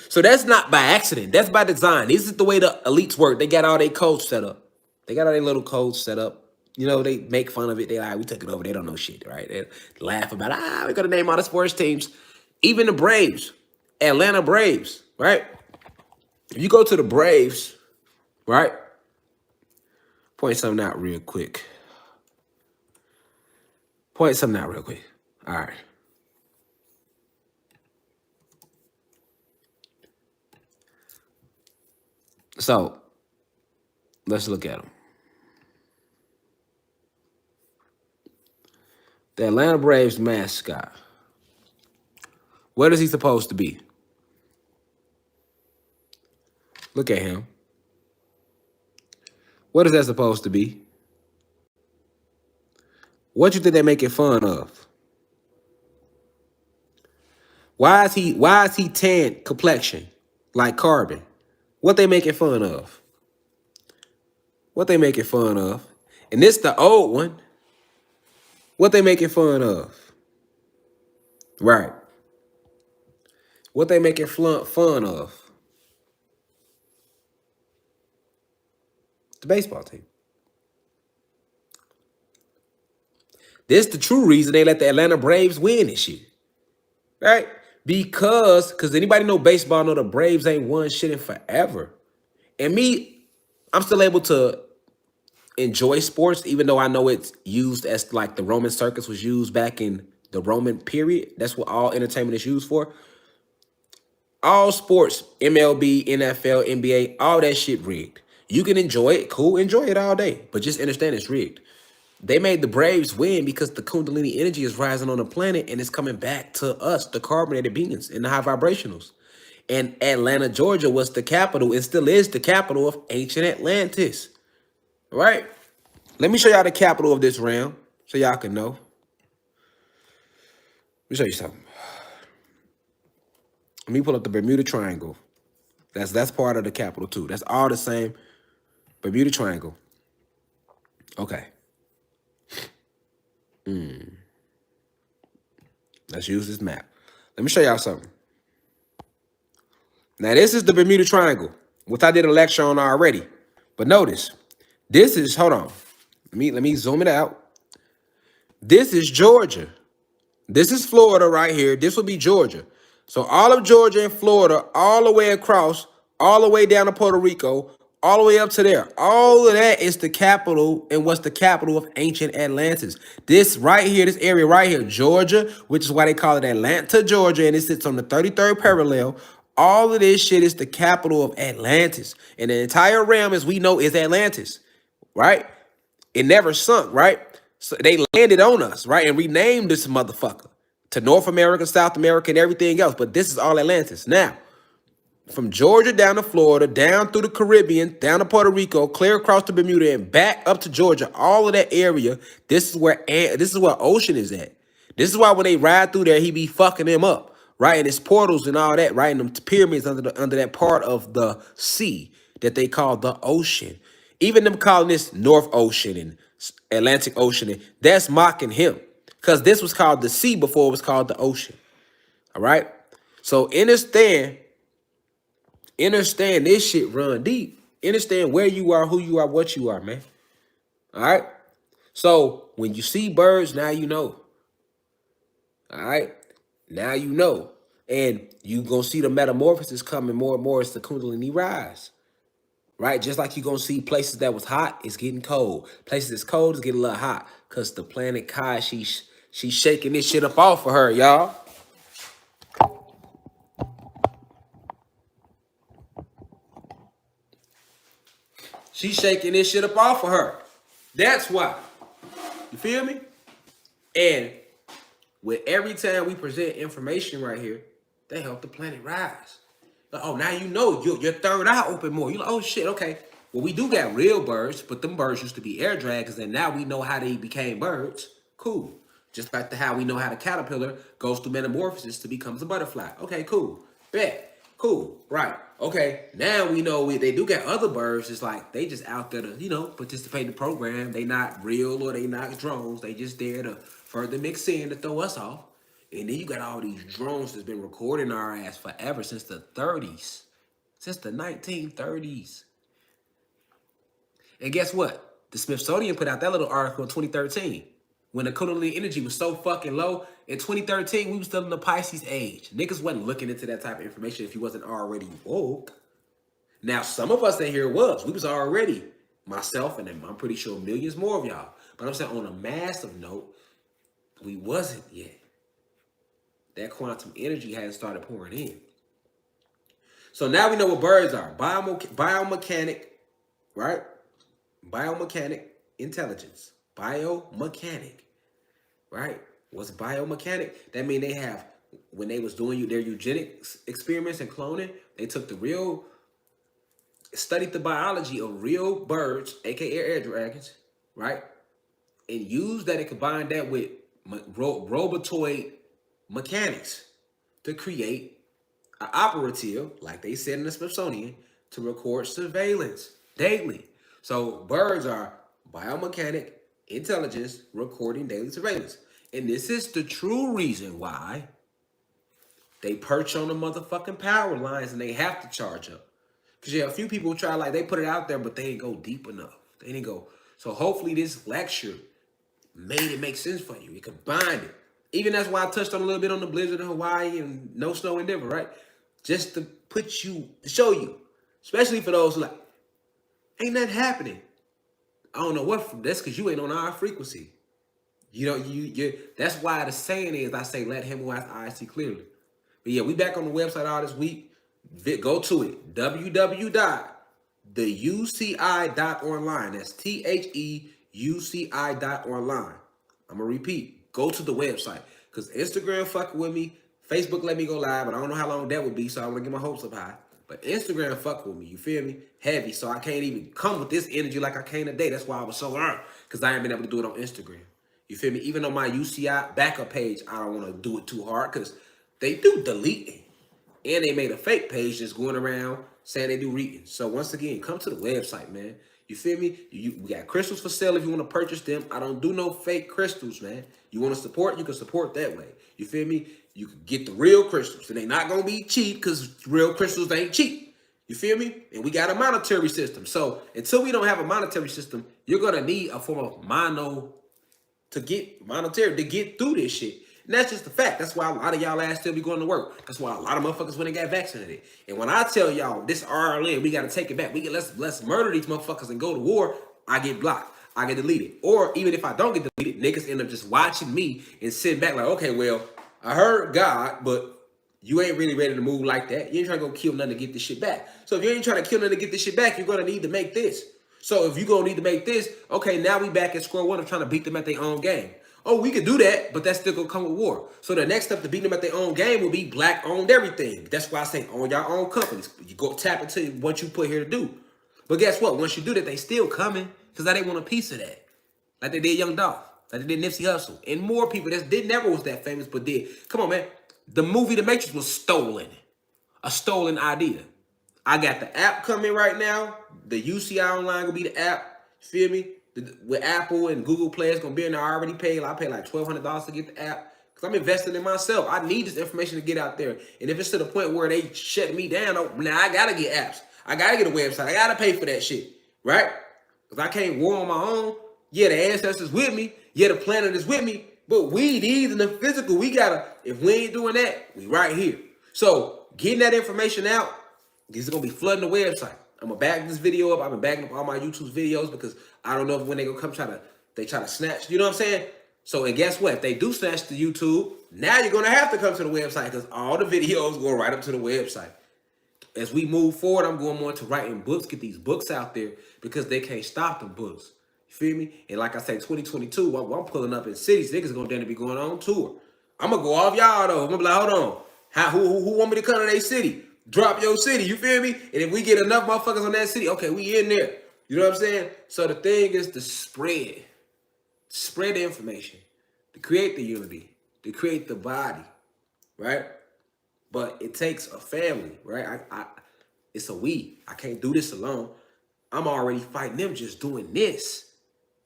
So that's not by accident. That's by design. This is the way the elites work. They got all their codes set up. They got all their little codes set up. You know, they make fun of it. They like, we took it over. They don't know shit, right? They laugh about, we're going to name all the sports teams. Even the Braves, Atlanta Braves, right? If you go to the Braves, right? Point something out real quick. All right. So, let's look at them. The Atlanta Braves mascot. What is he supposed to be? Look at him. What is that supposed to be? What you think they're making fun of? Why is he tan complexion like Carbon? What they making fun of? And this the old one. What they making fun of? Right. What they making fun of? The baseball team. This the true reason they let the Atlanta Braves win this shit. Right? Because anybody know baseball know the Braves ain't won shit in forever. And me, I'm still able to enjoy sports, even though I know it's used as like the Roman circus was used back in the Roman period. That's what all entertainment is used for. All sports, MLB, NFL, NBA, all that shit rigged. You can enjoy it, cool, enjoy it all day, but just understand it's rigged. They made the Braves win because the Kundalini energy is rising on the planet and it's coming back to us, the carbonated beings and the high vibrationals. And Atlanta, Georgia was the capital and still is the capital of ancient Atlantis. All right? Let me show y'all the capital of this realm so y'all can know. Let me show you something. Let me pull up the Bermuda Triangle. That's part of the capital too. That's all the same. Bermuda Triangle. Okay. Let's use this map. Let me show y'all something. Now, this is the Bermuda Triangle, which I did a lecture on already. But notice, this is, hold on. Let me zoom it out. This is Georgia. This is Florida right here. This will be Georgia. So all of Georgia and Florida, all the way across, all the way down to Puerto Rico, all the way up to there. All of that is the capital and what's the capital of ancient Atlantis. This right here, this area right here, Georgia, which is why they call it Atlanta, Georgia, and it sits on the 33rd parallel. All of this shit is the capital of Atlantis. And the entire realm, as we know, is Atlantis, right? It never sunk, right? So they landed on us, right? And renamed this motherfucker to North America, South America, and everything else. But this is all Atlantis. Now, from Georgia down to Florida, down through the Caribbean, down to Puerto Rico, clear across to Bermuda, and back up to Georgia, all of that area, this is where ocean is at. This is why when they ride through there, he be fucking them up, right? And it's portals and all that, right? And them pyramids under that part of the sea that they call the ocean. Even them calling this North Ocean and Atlantic Ocean, and that's mocking him. Because this was called the sea before it was called the ocean. All right? So understand this shit run deep. Understand where you are, who you are, what you are, man. All right? So when you see birds, now you know. All right? Now you know. And you going to see the metamorphosis coming more and more as the Kundalini rise. Right? Just like you're going to see places that was hot, it's getting cold. Places that's cold, it's getting a little hot. Because the planet Kai, she's shaking this shit up off of her, y'all. She's shaking this shit up off of her. That's why. You feel me? And with every time we present information right here, they help the planet rise. Like, oh, now you know your third eye open more. You're like, oh shit, okay. Well, we do got real birds, but them birds used to be air dragons, and now we know how they became birds. Cool. Just like how we know how the caterpillar goes through metamorphosis to becomes a butterfly. Okay, cool. Bet. Cool. Right. Okay. Now we know they do get other birds. It's like they just out there to, participate in the program. They not real or they not drones. They just there to further mix in to throw us off. And then you got all these drones that's been recording our ass forever since the 30s. Since the 1930s. And guess what? The Smithsonian put out that little article in 2013. When the Kundalini energy was so fucking low, in 2013, we was still in the Pisces age. Niggas wasn't looking into that type of information if you wasn't already woke. Now, some of us in here was. We was already, myself, and I'm pretty sure millions more of y'all. But I'm saying on a massive note, we wasn't yet. That quantum energy hadn't started pouring in. So now we know what birds are. Biomechanic, right? Biomechanic intelligence. Biomechanic, right? What's biomechanic? That means they have, when they was doing their eugenics experiments and cloning, they took studied the biology of real birds, aka air dragons, right? And used that and combined that with robotoid mechanics to create an operative, like they said in the Smithsonian, to record surveillance daily. So birds are biomechanic intelligence recording daily surveillance. And this is the true reason why they perch on the motherfucking power lines and they have to charge up. Because a few people try, like, they put it out there, but they didn't go deep enough. They didn't go. So hopefully this lecture made it make sense for you. It combined it. Even that's why I touched on a little bit on the blizzard in Hawaii and no snow in Denver, right? Just to show you. Especially for those who like, ain't nothing happening. I don't know what, that's because you ain't on our frequency. That's why the saying is, I say, let him who has eyes see clearly. But yeah, we back on the website all this week. Go to it, www.theuci.online. That's THEUCI.online. I'm going to repeat, go to the website. Because Instagram fucking with me. Facebook let me go live, but I don't know how long that would be, so I want to get my hopes up high. But Instagram fuck with me, you feel me? Heavy, so I can't even come with this energy like I can today. That's why I was so earned, because I ain't been able to do it on Instagram. You feel me? Even on my UCI backup page, I don't want to do it too hard, because they do delete it. And they made a fake page just going around saying they do readings. So once again, come to the website, man. You feel me? We got crystals for sale if you want to purchase them. I don't do no fake crystals, man. You want to support, you can support that way. You feel me? You can get the real crystals. And they not going to be cheap because real crystals ain't cheap. You feel me? And we got a monetary system. So until we don't have a monetary system, you're going to need a form of to get through this shit. And that's just the fact. That's why a lot of y'all ass still be going to work. That's why a lot of motherfuckers went and got vaccinated. And when I tell y'all this RLN, we got to take it back. Let's murder these motherfuckers and go to war. I get blocked. I get deleted. Or even if I don't get deleted, niggas end up just watching me and sitting back like, okay, well, I heard God, but you ain't really ready to move like that. You ain't trying to go kill nothing to get this shit back. So if you ain't trying to kill nothing to get this shit back, you're going to need to make this. So if you're going to need to make this, okay, now we back at square one of trying to beat them at their own game. Oh, we could do that, but that's still going to come with war. So the next step to beat them at their own game will be black-owned everything. That's why I say own your own companies. You go tap into what you put here to do. But guess what? Once you do that, they still coming because now they want a piece of that. Like they did Young Dolph. Like they did Nipsey Hussle. And more people that never was that famous, but did. Come on, man. The movie The Matrix was stolen. A stolen idea. I got the app coming right now. The UCI Online will be the app. Feel me? With Apple and Google Play, it's going to be in there. I already paid. I paid like $1,200 to get the app. Because I'm investing in myself. I need this information to get out there. And if it's to the point where they shut me down, now I got to get apps. I got to get a website. I got to pay for that shit. Right? Because I can't war on my own. Yeah, the ancestors with me. Yeah, the planet is with me. But we need in the physical. We got to, if we ain't doing that, we right here. So getting that information out, this is going to be flooding the website. I'm going to back this video up. I've been backing up all my YouTube videos because I don't know if when they going to come try to snatch. You know what I'm saying? So, and guess what? If they do snatch the YouTube, now you're going to have to come to the website because all the videos go right up to the website. As we move forward, I'm going more to writing books, get these books out there because they can't stop them books. You feel me? And like I say, 2022, while I'm pulling up in cities, niggas going to be going on tour. I'm going to go off y'all though. I'm going to be like, hold on. Who want me to come to their city? Drop your city, you feel me? And if we get enough motherfuckers on that city, okay, we in there. You know what I'm saying? So the thing is to spread the information. to create the unity, to create the body, right? But it takes a family, right? It's a we. I can't do this alone. I'm already fighting them just doing this.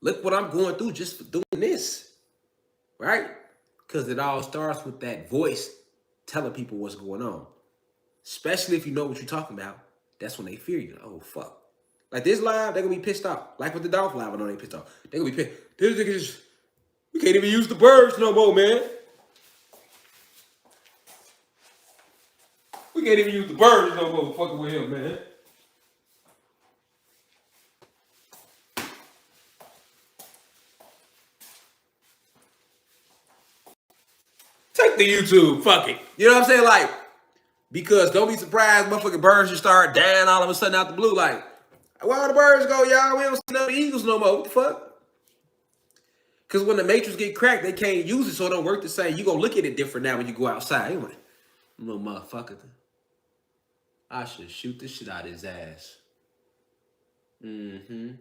Look what I'm going through just for doing this, right? Because it all starts with that voice telling people what's going on. Especially if you know what you're talking about. That's when they fear you. Oh, fuck. Like this live, they're going to be pissed off. Like with the Dolph live, I know they pissed off. They're going to be pissed. This nigga we can't even use the birds no more, man. We can't even use the birds no more fucking with him, man. Take the YouTube, fuck it. You know what I'm saying? Like, because don't be surprised, motherfucking birds just start dying all of a sudden out the blue. Like, where all the birds go, y'all? We don't see no eagles no more. What the fuck? Because when the matrix get cracked, they can't use it, so it don't work the same. You gonna look at it different now when you go outside. You're like, little motherfucker. I should shoot this shit out of his ass. You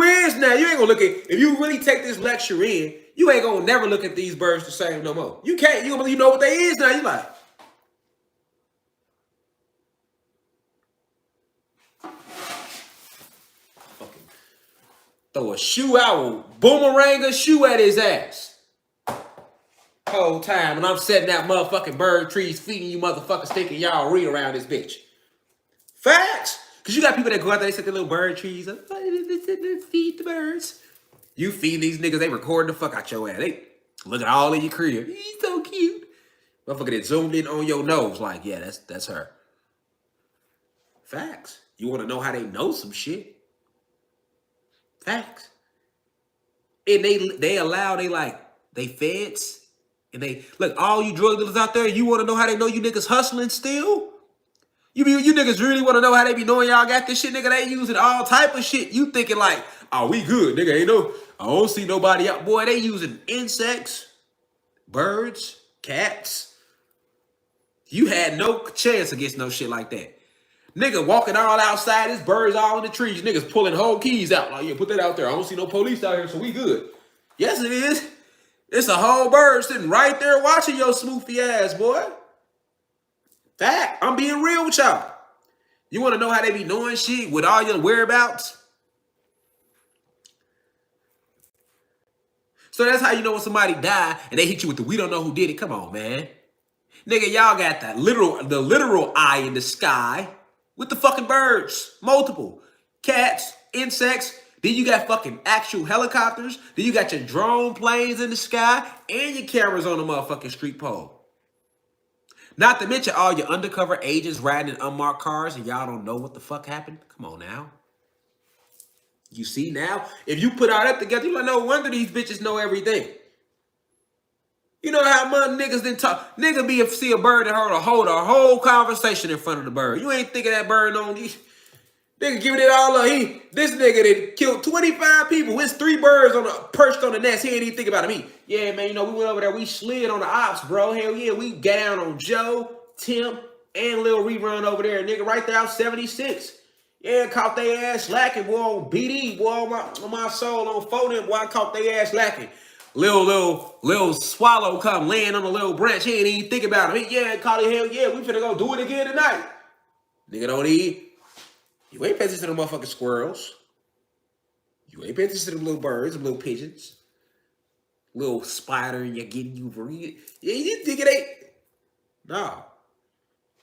is now. You ain't gonna look at, if you really take this lecture in, you ain't gonna never look at these birds the same no more. You can't. You gonna believe you know what they is now. You like, fucking throw a shoe out, boomerang a shoe at his ass. Whole time, and I'm setting that motherfucking bird trees, feeding you motherfuckers, thinking y'all read around this bitch. Facts. Because you got people that go out there, they set their little bird trees up, feed the birds. You feed these niggas, they record the fuck out your ass. They look at all in your crib. He's so cute. Motherfucker that zoomed in on your nose, like, yeah, that's her. Facts. You want to know how they know some shit? Facts. And they allow, they feds, and they, look, all you drug dealers out there, you want to know how they know you niggas hustling still? You niggas really want to know how they be knowing y'all got this shit, nigga? They using all type of shit. You thinking like, oh, we good, nigga. Ain't no, I don't see nobody out. Boy, they using insects, birds, cats. You had no chance against no shit like that. Nigga walking all outside, there's birds all in the trees. Niggas pulling whole keys out. Like, yeah, put that out there. I don't see no police out here, so we good. Yes, it is. It's a whole bird sitting right there watching your smoothie ass, boy. Fact, I'm being real with y'all. You want to know how they be knowing shit with all your whereabouts? So that's how you know when somebody died and they hit you with the we don't know who did it. Come on, man. Nigga, y'all got the literal eye in the sky with the fucking birds. Multiple. Cats, insects. Then you got fucking actual helicopters. Then you got your drone planes in the sky and your cameras on the motherfucking street pole. Not to mention all your undercover agents riding in unmarked cars and y'all don't know what the fuck happened. Come on now. You see now? If you put all that together, you're like, no wonder these bitches know everything. You know how much niggas didn't talk. Nigga be see a bird and hold a whole conversation in front of the bird. You ain't thinking that bird on these. Nigga giving it all up. This nigga that killed 25 people. It's 3 birds perched on the nest. He ain't even think about me. Yeah, man, you know, we went over there. We slid on the ops, bro. Hell yeah, we got down on Joe, Tim, and Lil Rerun over there. Nigga right there out 76. Yeah, caught their ass slacking, boy, on BD, boy, on my soul, on phone, boy, I caught their ass slacking. Lil Swallow come laying on a little branch. He ain't even think about him. Yeah, caught it, hell yeah, we finna go do it again tonight. Nigga don't eat. You ain't paying attention to the motherfucking squirrels. You ain't paying attention to the little birds, the little pigeons. Little spider, and you're getting you for it. Yeah, you think it ain't. No.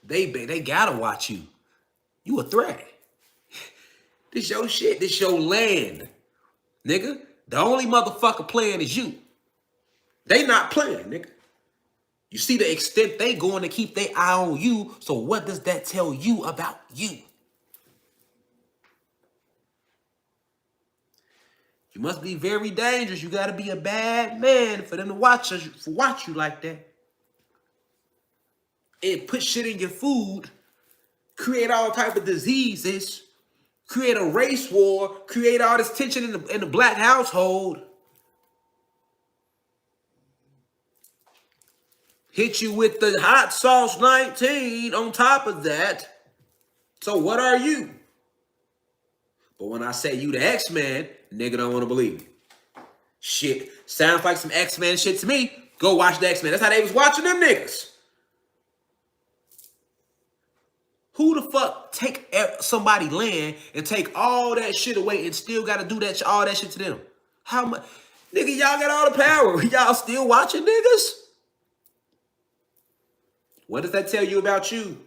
They gotta watch you. You a threat. This your shit. This your land. Nigga, the only motherfucker playing is you. They not playing, nigga. You see the extent they going to keep their eye on you, so what does that tell you about you? You must be very dangerous. You got to be a bad man for them to watch you like that. And put shit in your food, create all type of diseases, create a race war, create all this tension in the black household. Hit you with the hot sauce 19 on top of that. So what are you? But when I say you the X-Man, nigga don't want to believe me. Shit, sounds like some X-Men shit to me. Go watch the X-Men. That's how they was watching them niggas. Who the fuck take somebody land and take all that shit away and still got to do that all that shit to them? How much? Nigga, y'all got all the power. Y'all still watching niggas? What does that tell you about you?